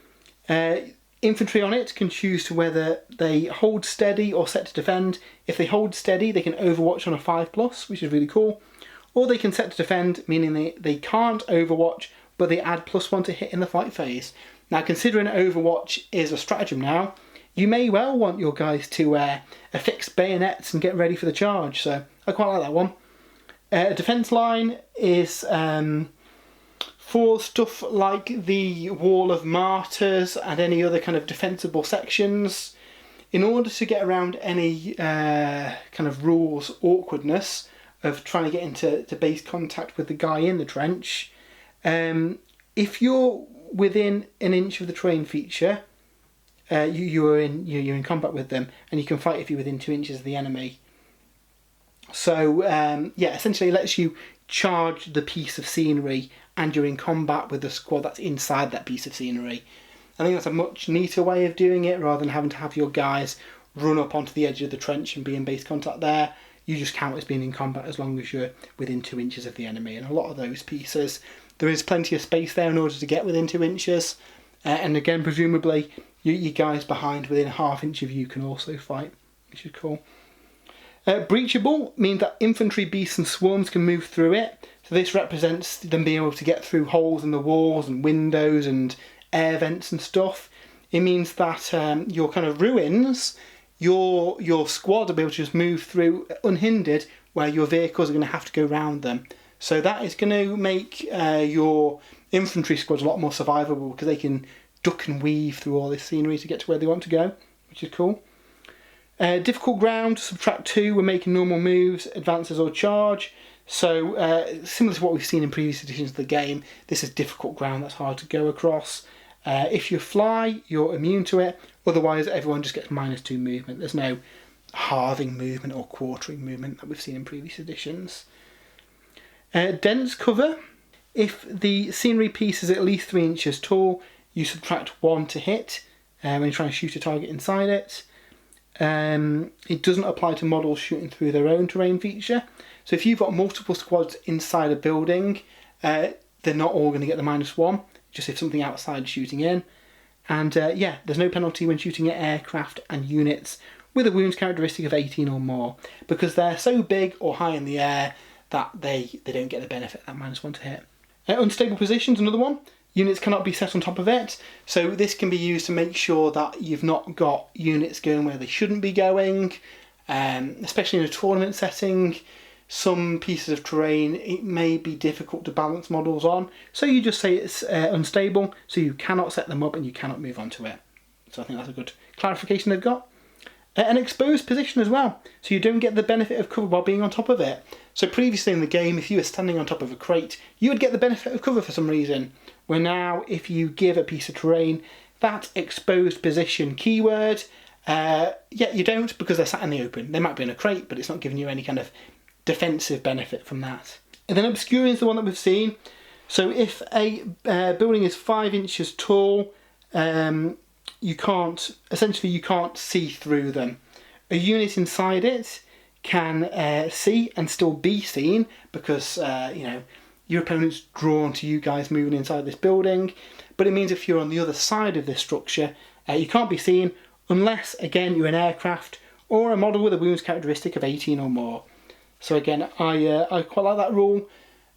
Infantry on it can choose to whether they hold steady or set to defend. If they hold steady, they can overwatch on a 5+, which is really cool. Or they can set to defend, meaning they can't overwatch, but they add +1 to hit in the fight phase. Now, considering overwatch is a stratagem now, you may well want your guys to affix bayonets and get ready for the charge, so I quite like that one. Defence line is for stuff like the Wall of Martyrs and any other kind of defensible sections. In order to get around any kind of rules awkwardness of trying to get into base contact with the guy in the trench, if you're within an inch of the terrain feature, you're in combat with them, and you can fight if you're within 2 inches of the enemy. So yeah, essentially it lets you charge the piece of scenery and you're in combat with the squad that's inside that piece of scenery. I think that's a much neater way of doing it, rather than having to have your guys run up onto the edge of the trench and be in base contact there. You just count as being in combat as long as you're within 2 inches of the enemy. And a lot of those pieces, there is plenty of space there in order to get within 2 inches. And again, presumably, you guys behind within ½ inch of you can also fight, which is cool. Breachable means that infantry, beasts and swarms can move through it. So this represents them being able to get through holes in the walls and windows and air vents and stuff. It means that your kind of ruins, your squad will be able to just move through unhindered, where your vehicles are going to have to go round them. So that is going to make your infantry squads a lot more survivable, because they can duck and weave through all this scenery to get to where they want to go, which is cool. Difficult ground, subtract 2 when making normal moves, advances or charge. So similar to what we've seen in previous editions of the game, this is difficult ground that's hard to go across. If you fly, you're immune to it. Otherwise, everyone just gets -2 movement. There's no halving movement or quartering movement that we've seen in previous editions. Dense cover. If the scenery piece is at least 3 inches tall, you subtract 1 to hit when you're trying to shoot a target inside it. It doesn't apply to models shooting through their own terrain feature. So if you've got multiple squads inside a building, they're not all going to get the -1, just if something outside is shooting in. And yeah, there's no penalty when shooting at aircraft and units with a wounds characteristic of 18 or more, because they're so big or high in the air that they don't get the benefit of that -1 to hit. Unstable positions, another one. Units cannot be set on top of it, so this can be used to make sure that you've not got units going where they shouldn't be going, especially in a tournament setting. Some pieces of terrain, it may be difficult to balance models on, so you just say it's unstable, so you cannot set them up and you cannot move on to it. So I think that's a good clarification they've got. An exposed position as well, so you don't get the benefit of cover while being on top of it. So previously in the game, if you were standing on top of a crate, you would get the benefit of cover for some reason. Where now, if you give a piece of terrain that exposed position keyword, yeah, you don't, because they're sat in the open. They might be in a crate, but it's not giving you any kind of defensive benefit from that. And then obscuring is the one that we've seen. So if a building is 5 inches tall, you can't see through them. A unit inside it can see and still be seen, because your opponent's drawn to you guys moving inside this building. But it means if you're on the other side of this structure, you can't be seen unless, again, you're an aircraft or a model with a wounds characteristic of 18 or more. So again, I quite like that rule.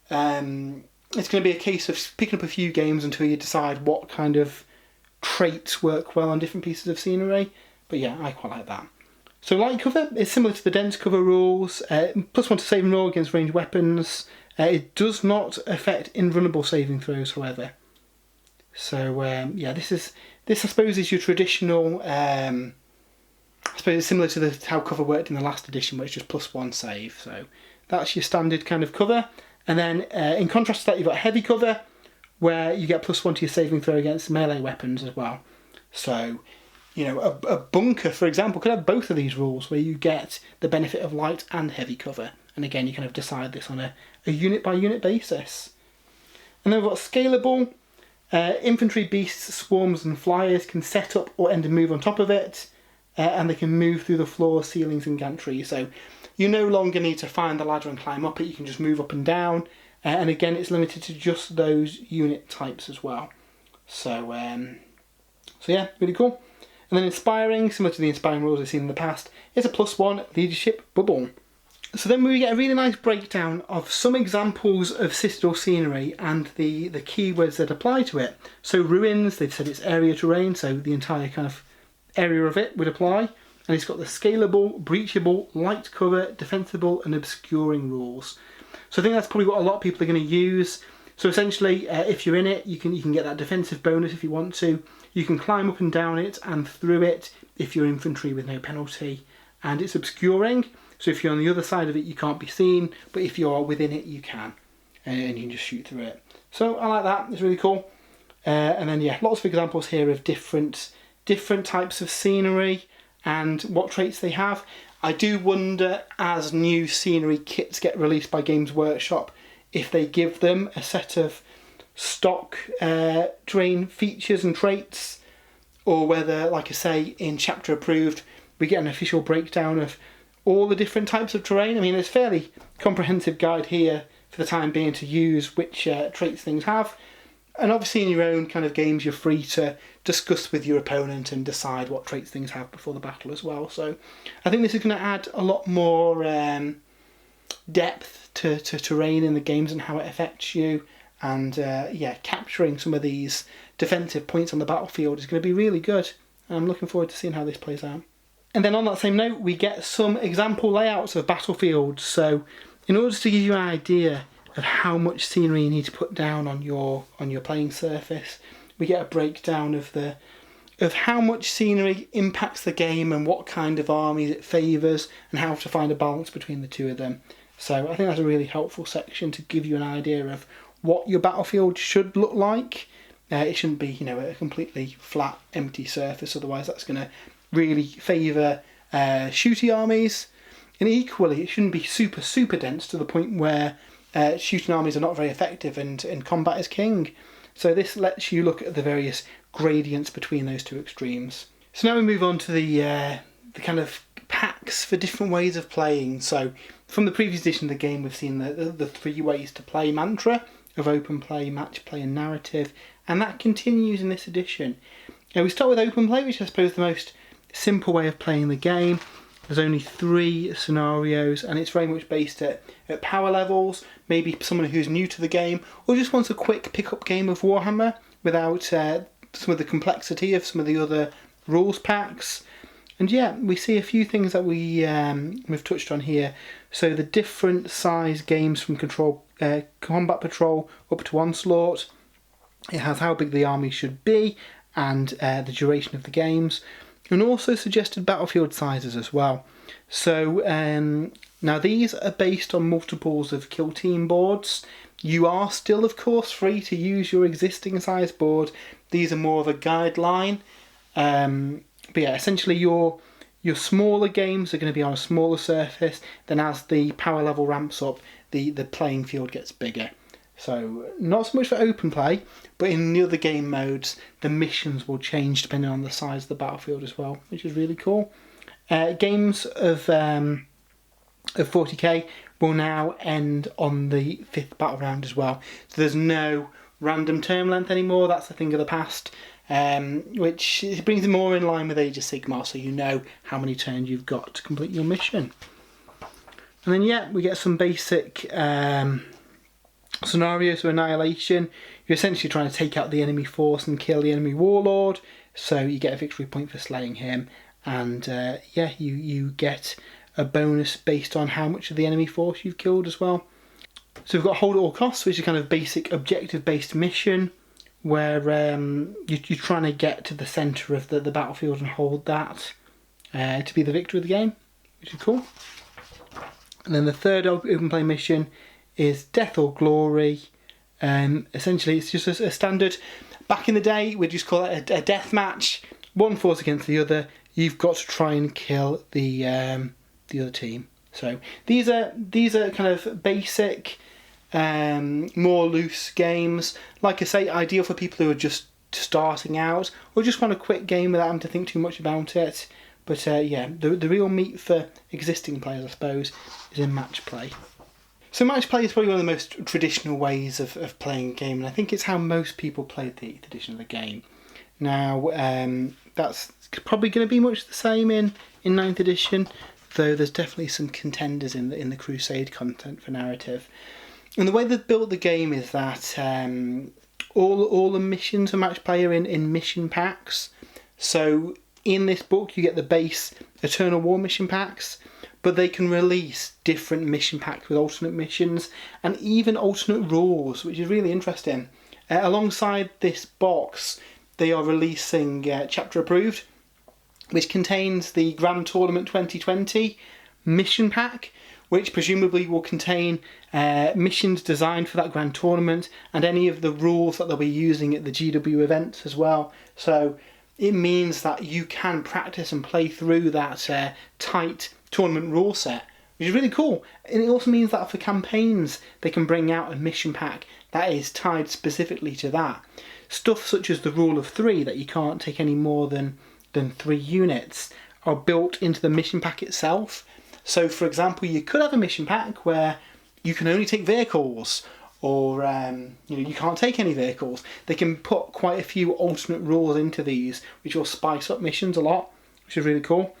It's going to be a case of picking up a few games until you decide what kind of traits work well on different pieces of scenery. But yeah, I quite like that. So light cover is similar to the dense cover rules. +1 to save and roll against ranged weapons. It does not affect invulnerable saving throws, however. So yeah, this I suppose is your traditional. I suppose it's similar to how cover worked in the last edition, where it's just +1 save. So that's your standard kind of cover. And then in contrast to that, you've got heavy cover, where you get +1 to your saving throw against melee weapons as well. So, a bunker, for example, could have both of these rules, where you get the benefit of light and heavy cover. And again, you kind of decide this on a unit-by-unit basis. And then we've got scalable. Infantry, beasts, swarms and flyers can set up or end a move on top of it, and they can move through the floor, ceilings and gantry. So you no longer need to find the ladder and climb up it, you can just move up and down. And again, it's limited to just those unit types as well. So So yeah, really cool. And then inspiring, similar to the inspiring rules we've seen in the past, is a +1 leadership bubble. So then we get a really nice breakdown of some examples of Citadel scenery and the keywords that apply to it. So ruins, they've said it's area terrain, so the entire kind of area of it would apply. And it's got the scalable, breachable, light cover, defensible and obscuring rules. So I think that's probably what a lot of people are going to use. So essentially, if you're in it, you can get that defensive bonus if you want to. You can climb up and down it and through it if you're infantry with no penalty. And it's obscuring, so if you're on the other side of it you can't be seen, but if you are within it you can. And you can just shoot through it. So I like that, it's really cool. And then yeah, lots of examples here of different types of scenery and what traits they have. I do wonder, as new scenery kits get released by Games Workshop, if they give them a set of stock terrain features and traits, or whether, like I say, in chapter approved, we get an official breakdown of all the different types of terrain. I mean, there's a fairly comprehensive guide here for the time being to use which traits things have. And obviously in your own kind of games, you're free to discuss with your opponent and decide what traits things have before the battle as well. So I think this is going to add a lot more depth to terrain in the games and how it affects you. And yeah, capturing some of these defensive points on the battlefield is going to be really good. I'm looking forward to seeing how this plays out. And then on that same note, we get some example layouts of battlefields. So in order to give you an idea of how much scenery you need to put down on your playing surface, we get a breakdown of how much scenery impacts the game and what kind of armies it favours and how to find a balance between the two of them. So I think that's a really helpful section to give you an idea of what your battlefield should look like. It shouldn't be, a completely flat, empty surface, otherwise that's going to really favour shooty armies. And equally, it shouldn't be super, super dense to the point where shooting armies are not very effective and combat is king. So this lets you look at the various gradients between those two extremes. So now we move on to the kind of packs for different ways of playing. So from the previous edition of the game, we've seen the 3 ways to play mantra of open play, match play and narrative, and that continues in this edition. Now we start with open play, which I suppose is the most simple way of playing the game. There's only 3 scenarios and it's very much based at power levels, maybe someone who's new to the game or just wants a quick pick-up game of Warhammer without some of the complexity of some of the other rules packs. And yeah, we see a few things that we've touched on here. So the different size games from Combat Patrol up to Onslaught. It has how big the army should be and the duration of the games. And also suggested battlefield sizes as well. So now these are based on multiples of kill team boards. You are still, of course, free to use your existing size board. These are more of a guideline. But yeah, essentially your smaller games are going to be on a smaller surface. Then as the power level ramps up, the playing field gets bigger. So not so much for open play, but in the other game modes, the missions will change depending on the size of the battlefield as well, which is really cool. Games of 40k will now end on the 5th battle round as well. So there's no random term length anymore, that's a thing of the past, which brings it more in line with Age of Sigmar, so you know how many turns you've got to complete your mission. And then yeah, we get some basic scenarios of annihilation. You're essentially trying to take out the enemy force and kill the enemy warlord, so you get a victory point for slaying him, and yeah, you get a bonus based on how much of the enemy force you've killed as well. So we've got hold at all costs, which is a kind of basic objective based mission where you're trying to get to the centre of the battlefield and hold that to be the victor of the game, which is cool. And then the third open play mission is Death or Glory. Essentially it's just a standard, back in the day we'd just call it a death match, one force against the other, you've got to try and kill the other team. So these are kind of basic, more loose games, like I say, ideal for people who are just starting out or just want a quick game without having to think too much about it. But yeah, the real meat for existing players, I suppose, is in match play. So match play is probably one of the most traditional ways of playing a game, and I think it's how most people play the 8th edition of the game. Now, that's probably going to be much the same in 9th edition, though there's definitely some contenders in the Crusade content for narrative. And the way they've built the game is that all the missions are match player in mission packs. So in this book you get the base Eternal War mission packs, but they can release different mission packs with alternate missions and even alternate rules, which is really interesting. Alongside this box, they are releasing Chapter Approved, which contains the Grand Tournament 2020 mission pack, which presumably will contain missions designed for that Grand Tournament and any of the rules that they'll be using at the GW events as well. So it means that you can practice and play through that tight tournament rule set, which is really cool. And it also means that for campaigns they can bring out a mission pack that is tied specifically to that. Stuff such as the rule of 3, that you can't take any more than 3 units, are built into the mission pack itself. So for example, you could have a mission pack where you can only take vehicles, or you can't take any vehicles. They can put quite a few alternate rules into these, which will spice up missions a lot, which is really cool.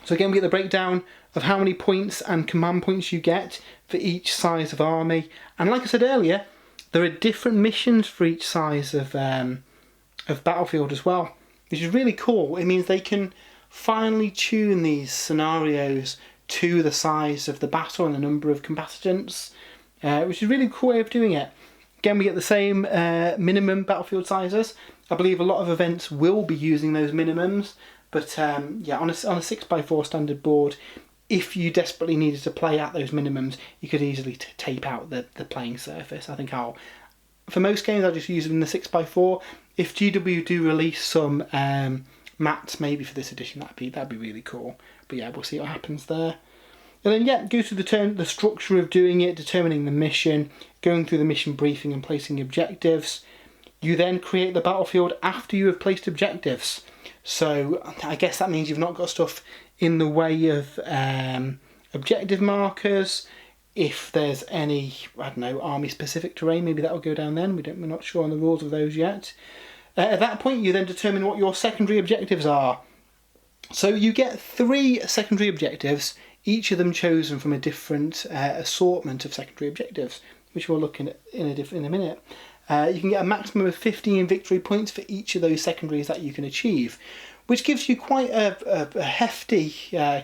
So again, we get the breakdown of how many points and command points you get for each size of army. And like I said earlier, there are different missions for each size of battlefield as well, which is really cool. It means they can finely tune these scenarios to the size of the battle and the number of combatants, which is a really cool way of doing it. Again, we get the same minimum battlefield sizes. I believe a lot of events will be using those minimums, but yeah, on a 6x4 standard board, if you desperately needed to play at those minimums, you could easily tape out the playing surface. I think for most games I'll just use them in the 6x4. If GW do release some mats maybe for this edition, that'd be really cool. But yeah, we'll see what happens there. And then yeah, go through the structure of doing it, determining the mission, going through the mission briefing and placing objectives. You then create the battlefield after you have placed objectives. So I guess that means you've not got stuff in the way of objective markers. If there's any, I don't know, army specific terrain, maybe that will go down then. We're not sure on the rules of those yet. At that point you then determine what your secondary objectives are. So you get 3 secondary objectives, each of them chosen from a different assortment of secondary objectives, which we'll look at in a minute. You can get a maximum of 15 victory points for each of those secondaries that you can achieve, which gives you quite a hefty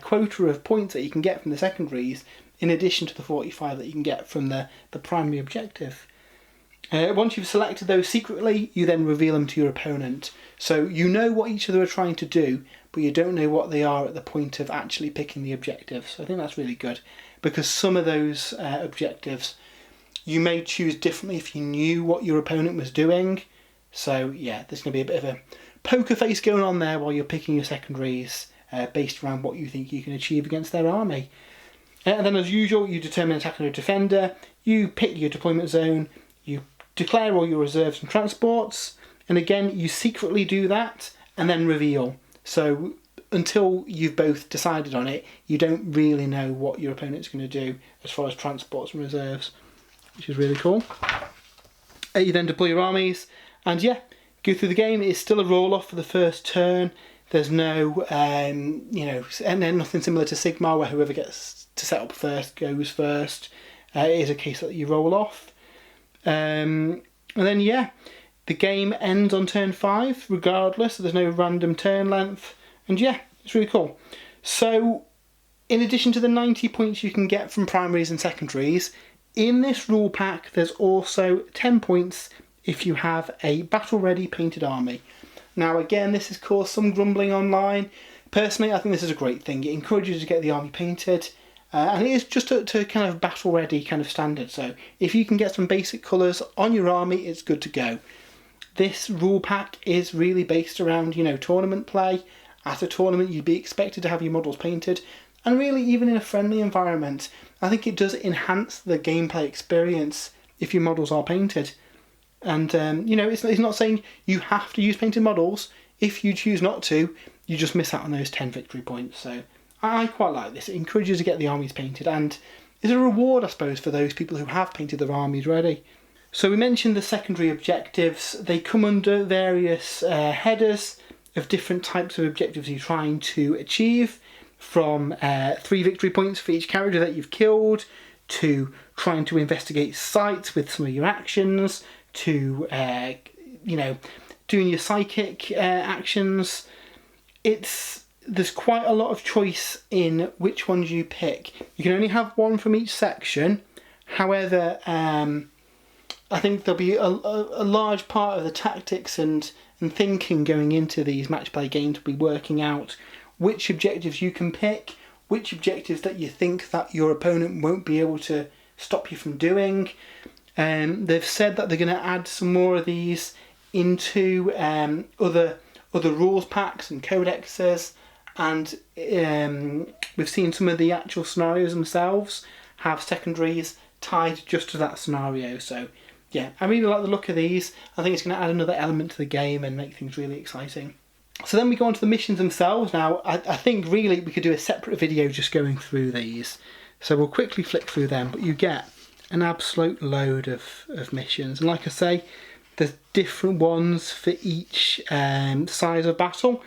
quota of points that you can get from the secondaries, in addition to the 45 that you can get from the primary objective. Once you've selected those secretly, you then reveal them to your opponent. So you know what each of them are trying to do, but you don't know what they are at the point of actually picking the objectives. So I think that's really good, because some of those objectives you may choose differently if you knew what your opponent was doing. So yeah, there's going to be a bit of a poker face going on there while you're picking your secondaries based around what you think you can achieve against their army. And then as usual, you determine attacker or defender, you pick your deployment zone, you declare all your reserves and transports, and again you secretly do that and then reveal. So until you've both decided on it, you don't really know what your opponent's going to do as far as transports and reserves, which is really cool. You then deploy your armies, and yeah, go through the game. It's still a roll-off for the first turn. There's no, and then nothing similar to Sigmar, where whoever gets to set up first goes first. It is a case that you roll off. And then yeah, the game ends on turn 5 regardless, so there's no random turn length, and yeah, it's really cool. So in addition to the 90 points you can get from primaries and secondaries, in this rule pack there's also 10 points if you have a battle ready painted army. Now again, this has caused some grumbling online. Personally, I think this is a great thing. It encourages you to get the army painted, and it is just to kind of battle ready kind of standard. So if you can get some basic colours on your army, it's good to go. This rule pack is really based around, tournament play. At a tournament you'd be expected to have your models painted, and really even in a friendly environment, I think it does enhance the gameplay experience if your models are painted. And it's not saying you have to use painted models. If you choose not to, you just miss out on those 10 victory points. So I quite like this. It encourages you to get the armies painted, and is a reward, I suppose, for those people who have painted their armies ready. So we mentioned the secondary objectives. They come under various headers of different types of objectives you're trying to achieve, from 3 victory points for each character that you've killed, to trying to investigate sites with some of your actions, to doing your psychic actions. There's quite a lot of choice in which ones you pick. You can only have one from each section. However, I think there'll be a large part of the tactics and thinking going into these match play games will be working out which objectives you can pick, which objectives that you think that your opponent won't be able to stop you from doing. They've said that they're going to add some more of these into other rules packs and codexes, and we've seen some of the actual scenarios themselves have secondaries tied just to that scenario. So yeah, I really like the look of these. I think it's going to add another element to the game and make things really exciting. So then we go on to the missions themselves. Now, I think really we could do a separate video just going through these. So we'll quickly flick through them, but you get an absolute load of missions. And like I say, there's different ones for each size of battle.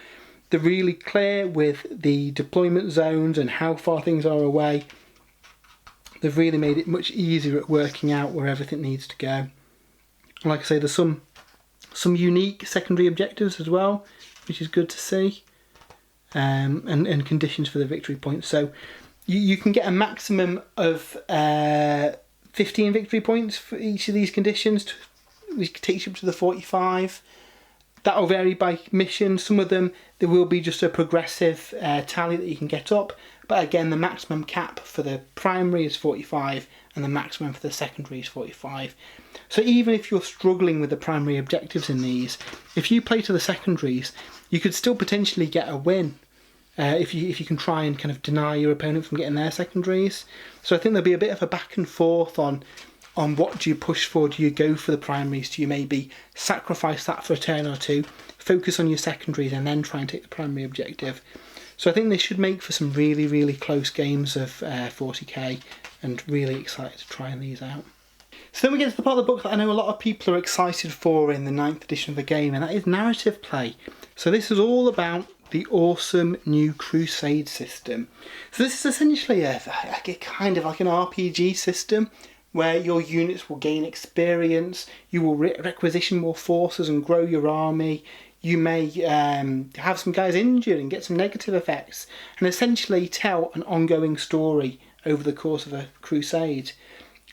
They're really clear with the deployment zones and how far things are away. They've really made it much easier at working out where everything needs to go. Like I say, there's some unique secondary objectives as well, which is good to see, and conditions for the victory points. So you can get a maximum of 15 victory points for each of these conditions, which takes you up to the 45. That will vary by mission. Some of them, there will be just a progressive tally that you can get up. But again, the maximum cap for the primary is 45 and the maximum for the secondary is 45. So even if you're struggling with the primary objectives in these, if you play to the secondaries, you could still potentially get a win if you can try and kind of deny your opponent from getting their secondaries. So I think there'll be a bit of a back and forth on what do you push for. Do you go for the primaries? Do you maybe sacrifice that for a turn or two, focus on your secondaries and then try and take the primary objective? So I think they should make for some really, really close games of 40k, and really excited to try these out. So then we get to the part of the book that I know a lot of people are excited for in the 9th edition of the game, and that is narrative play. So this is all about the awesome new Crusade system. So this is essentially a kind of like an RPG system where your units will gain experience, you will requisition more forces and grow your army. You may have some guys injured and get some negative effects, and essentially tell an ongoing story over the course of a crusade.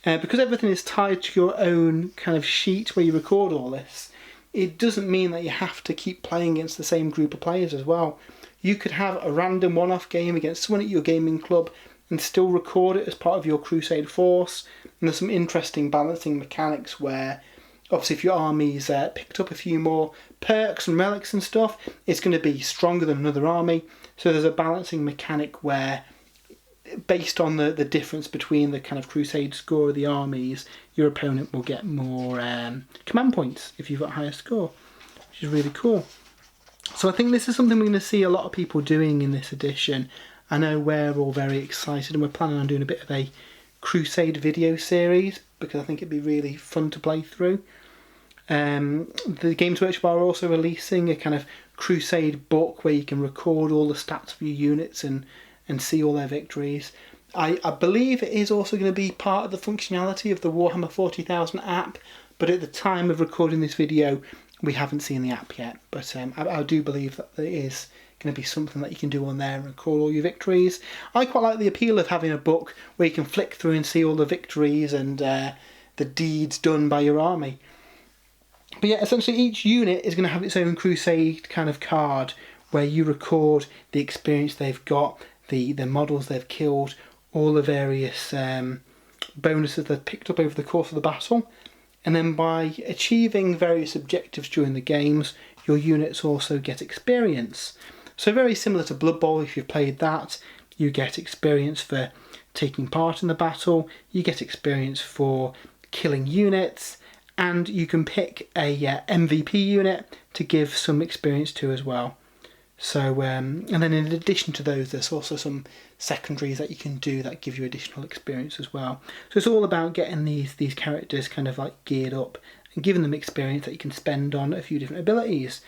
Because everything is tied to your own kind of sheet where you record all this, it doesn't mean that you have to keep playing against the same group of players as well. You could have a random one-off game against someone at your gaming club and still record it as part of your crusade force. And there's some interesting balancing mechanics where, obviously, if your army's picked up a few more perks and relics and stuff, it's going to be stronger than another army. So there's a balancing mechanic where, based on the difference between the kind of crusade score of the armies, your opponent will get more command points if you've got a higher score, which is really cool. So I think this is something we're going to see a lot of people doing in this edition. I know we're all very excited, and we're planning on doing a bit of a crusade video series because I think it'd be really fun to play through. The Games Workshop are also releasing a kind of crusade book where you can record all the stats of your units and see all their victories. I believe it is also going to be part of the functionality of the Warhammer 40,000 app, but at the time of recording this video we haven't seen the app yet. But I do believe that there is going to be something that you can do on there and record all your victories. I quite like the appeal of having a book where you can flick through and see all the victories and the deeds done by your army. But yeah, essentially each unit is going to have its own crusade kind of card where you record the experience they've got, the models they've killed, all the various bonuses they've picked up over the course of the battle. And then by achieving various objectives during the games, your units also get experience. So very similar to Blood Bowl, if you've played that, you get experience for taking part in the battle, you get experience for killing units, and you can pick a MVP unit to give some experience to as well. So, and then in addition to those, there's also some secondaries that you can do that give you additional experience as well. So it's all about getting these characters kind of like geared up and giving them experience that you can spend on a few different abilities,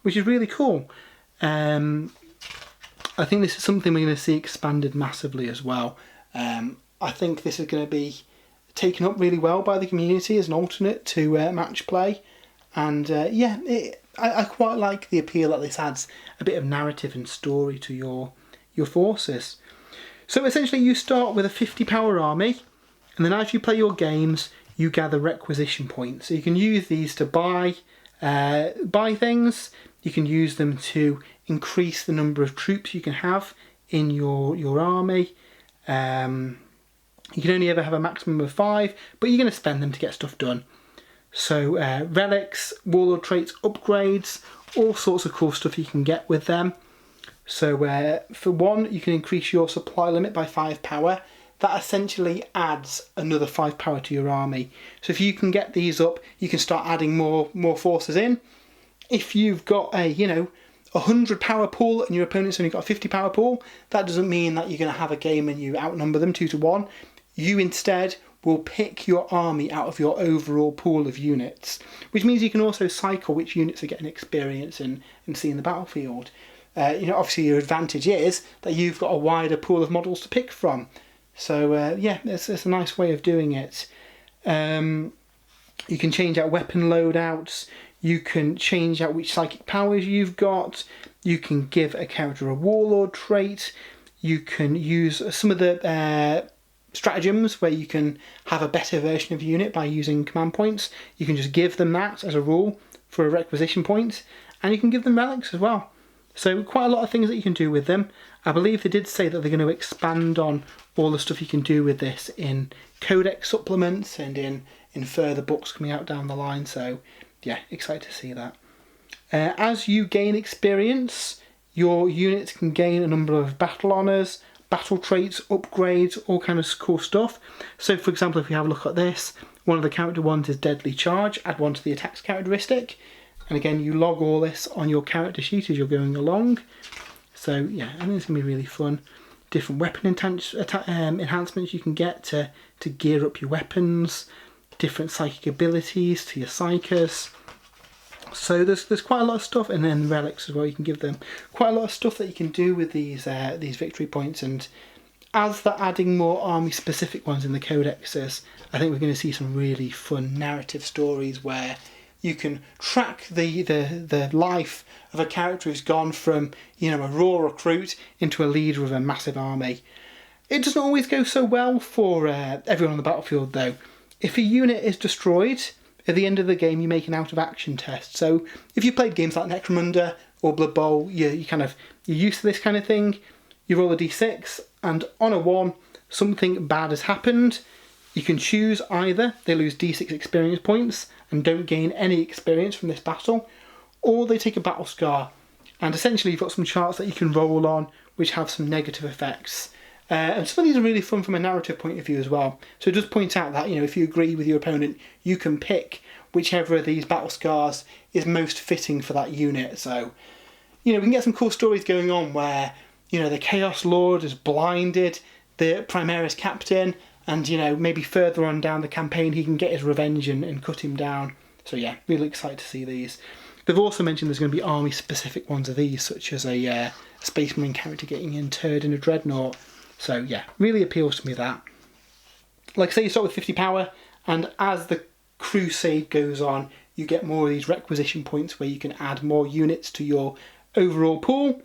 which is really cool. I think this is something we're going to see expanded massively as well. I think this is going to be taken up really well by the community as an alternate to match play. And yeah, I quite like the appeal that this adds a bit of narrative and story to your forces. So essentially you start with a 50 power army, and then as you play your games you gather requisition points. So you can use these to buy things, you can use them to increase the number of troops you can have in your army. You can only ever have a maximum of 5, but you're going to spend them to get stuff done. So relics, warlord traits, upgrades, all sorts of cool stuff you can get with them. So for one, you can increase your supply limit by 5 power. That essentially adds another 5 power to your army. So if you can get these up, you can start adding more forces in. If you've got a 100 power pool and your opponent's only got a 50 power pool, that doesn't mean that you're going to have a game and you outnumber them 2-1. You instead will pick your army out of your overall pool of units, which means you can also cycle which units are getting experience and see in the battlefield. Obviously your advantage is that you've got a wider pool of models to pick from. So yeah, it's a nice way of doing it. You can change out weapon loadouts, you can change out which psychic powers you've got, you can give a character a warlord trait, you can use some of the stratagems where you can have a better version of a unit by using command points. You can just give them that as a rule for a requisition point, and you can give them relics as well. So quite a lot of things that you can do with them. I believe they did say that they're going to expand on all the stuff you can do with this in codex supplements and in further books coming out down the line. So yeah, excited to see that. As you gain experience, your units can gain a number of battle honours, battle traits, upgrades, all kind of cool stuff. So for example, if you have a look at this, one of the character ones is Deadly Charge, add one to the attacks characteristic. And again, you log all this on your character sheet as you're going along. So yeah, I think it's going to be really fun. Different weapon enhancements you can get to gear up your weapons, different psychic abilities to your psychers. So there's quite a lot of stuff, and then relics as well. You can give them quite a lot of stuff that you can do with these victory points. And as they're adding more army-specific ones in the codexes, I think we're going to see some really fun narrative stories where you can track the life of a character who's gone from a raw recruit into a leader of a massive army. It doesn't always go so well for everyone on the battlefield though. If a unit is destroyed, at the end of the game you make an out of action test. So if you played games like Necromunda or Blood Bowl, you're used to this kind of thing. You roll a d6 and on a 1 something bad has happened. You can choose either they lose d6 experience points and don't gain any experience from this battle, or they take a battle scar. And essentially you've got some charts that you can roll on which have some negative effects. And some of these are really fun from a narrative point of view as well. So it does point out that if you agree with your opponent, you can pick whichever of these battle scars is most fitting for that unit. So we can get some cool stories going on where the Chaos Lord is blinded the Primaris captain, and maybe further on down the campaign he can get his revenge and cut him down. So yeah, really excited to see these. They've also mentioned there's going to be army specific ones of these, such as a Space Marine character getting interred in a dreadnought. So yeah, really appeals to me that. Like I say, you start with 50 power, and as the crusade goes on, you get more of these requisition points where you can add more units to your overall pool.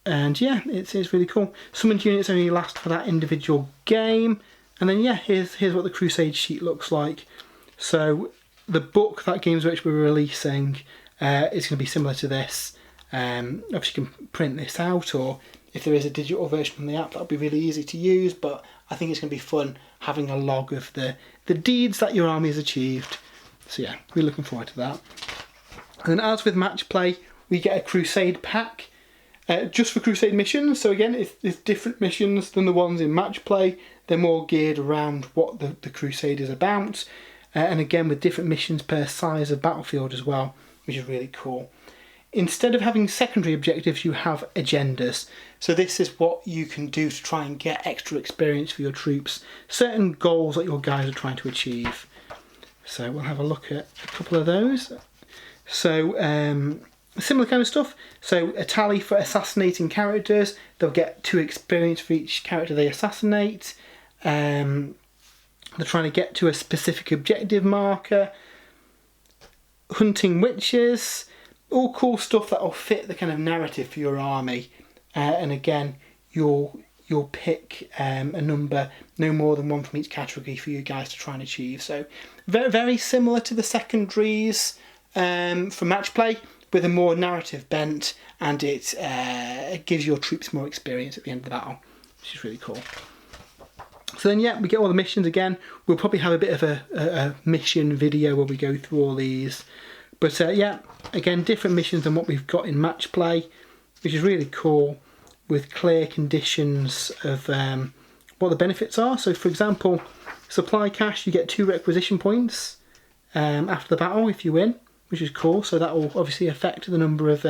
And yeah, it's really cool. Summoned units only last for that individual game. And then yeah, here's what the crusade sheet looks like. So the book that Games Workshop we're releasing is going to be similar to this. Obviously you can print this out, or if there is a digital version from the app, that'll be really easy to use. But I think it's going to be fun having a log of the deeds that your army has achieved. So yeah, really looking forward to that. And then as with match play, we get a crusade pack. Just for crusade missions, so again it's different missions than the ones in match play. They're more geared around what the crusade is about, and again with different missions per size of battlefield as well, which is really cool. instead of having secondary objectives, you have agendas. So this is what you can do to try and get extra experience for your troops, certain goals that your guys are trying to achieve. So we'll have a look at a couple of those. So similar kind of stuff. So a tally for assassinating characters. They'll get 2 experience for each character they assassinate. They're trying to get to a specific objective marker. Hunting witches. All cool stuff that will fit the kind of narrative for your army. And again, you'll pick a number, no more than 1 from each category for you guys to try and achieve. So very, very similar to the secondaries for match play, with a more narrative bent, and it gives your troops more experience at the end of the battle, which is really cool. So then, yeah, we get all the missions again. We'll probably have a bit of a mission video where we go through all these. But yeah, again, different missions than what we've got in match play, which is really cool, with clear conditions of what the benefits are. So for example, supply cache, you get 2 requisition points after the battle if you win, which is cool. So that will obviously affect the number of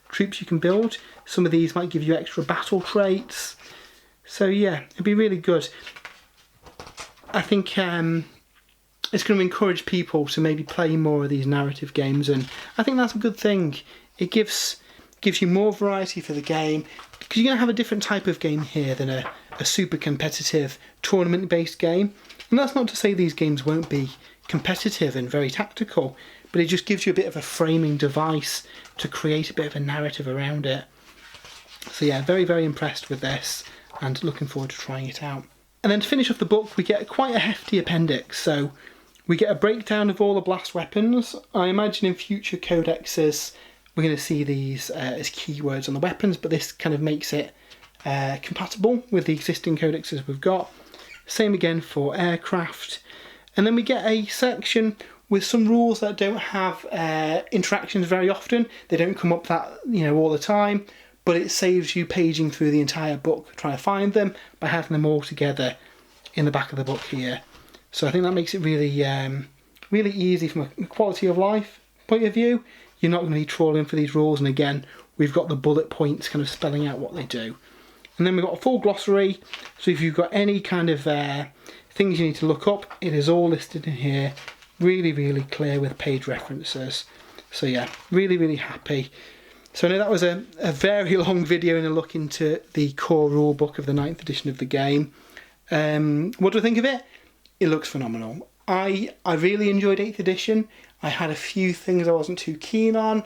troops you can build. Some of these might give you extra battle traits. So yeah, it'd be really good. I think it's going to encourage people to maybe play more of these narrative games, and I think that's a good thing. It gives you more variety for the game, because you're going to have a different type of game here than a super competitive tournament-based game. And that's not to say these games won't be competitive and very tactical, but it just gives you a bit of a framing device to create a bit of a narrative around it. So yeah, very, very impressed with this and looking forward to trying it out. And then to finish off the book, we get quite a hefty appendix. So we get a breakdown of all the blast weapons. I imagine in future codexes we're going to see these as keywords on the weapons, but this kind of makes it compatible with the existing codexes we've got. Same again for aircraft. And then we get a section with some rules that don't have interactions very often. They don't come up that, all the time, but it saves you paging through the entire book trying to find them by having them all together in the back of the book here. So I think that makes it really, really easy from a quality of life point of view. You're not going to be trawling for these rules, and again, we've got the bullet points kind of spelling out what they do. And then we've got a full glossary, so if you've got any kind of things you need to look up, it is all listed in here, really, really clear with page references. So yeah, really, really happy. So I know that was a very long video and a look into the core rule book of the 9th edition of the game. What do I think of it? It looks phenomenal. I really enjoyed 8th edition. I had a few things I wasn't too keen on.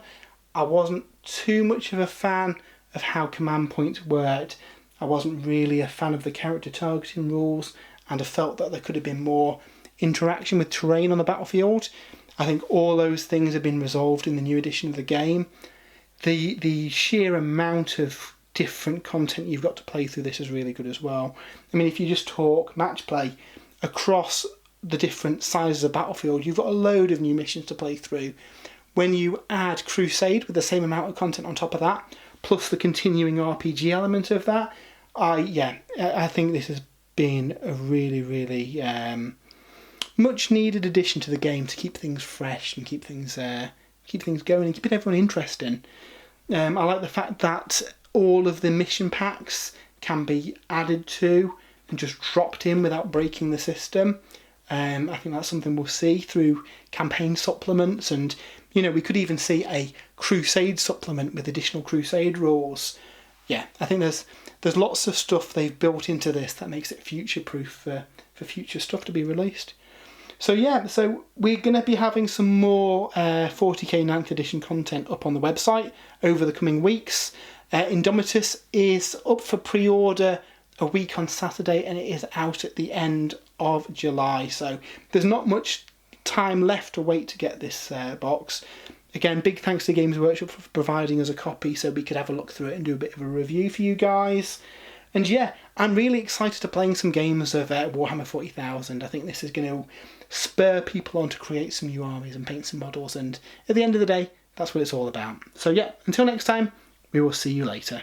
I wasn't too much of a fan of how command points worked. I wasn't really a fan of the character targeting rules, and I felt that there could have been more interaction with terrain on the battlefield. I think all those things have been resolved in the new edition of the game. The sheer amount of different content you've got to play through this is really good as well. I mean, if you just talk match play across the different sizes of battlefield, you've got a load of new missions to play through. When you add Crusade with the same amount of content on top of that, plus the continuing RPG element of that, I think this has been a really, really much needed addition to the game to keep things fresh and keep things going and keeping everyone interesting. I like the fact that all of the mission packs can be added to and just dropped in without breaking the system. I think that's something we'll see through campaign supplements, and we could even see a Crusade supplement with additional Crusade rules. Yeah, I think there's lots of stuff they've built into this that makes it future-proof for future stuff to be released. So yeah, so we're going to be having some more 40k 9th edition content up on the website over the coming weeks. Indomitus is up for pre-order a week on Saturday, and it is out at the end of July. So there's not much time left to wait to get this box. Again, big thanks to Games Workshop for providing us a copy so we could have a look through it and do a bit of a review for you guys. And yeah, I'm really excited to playing some games of Warhammer 40,000. I think this is going to spur people on to create some new armies and paint some models, and at the end of the day, that's what it's all about. So yeah, until next time, we will see you later.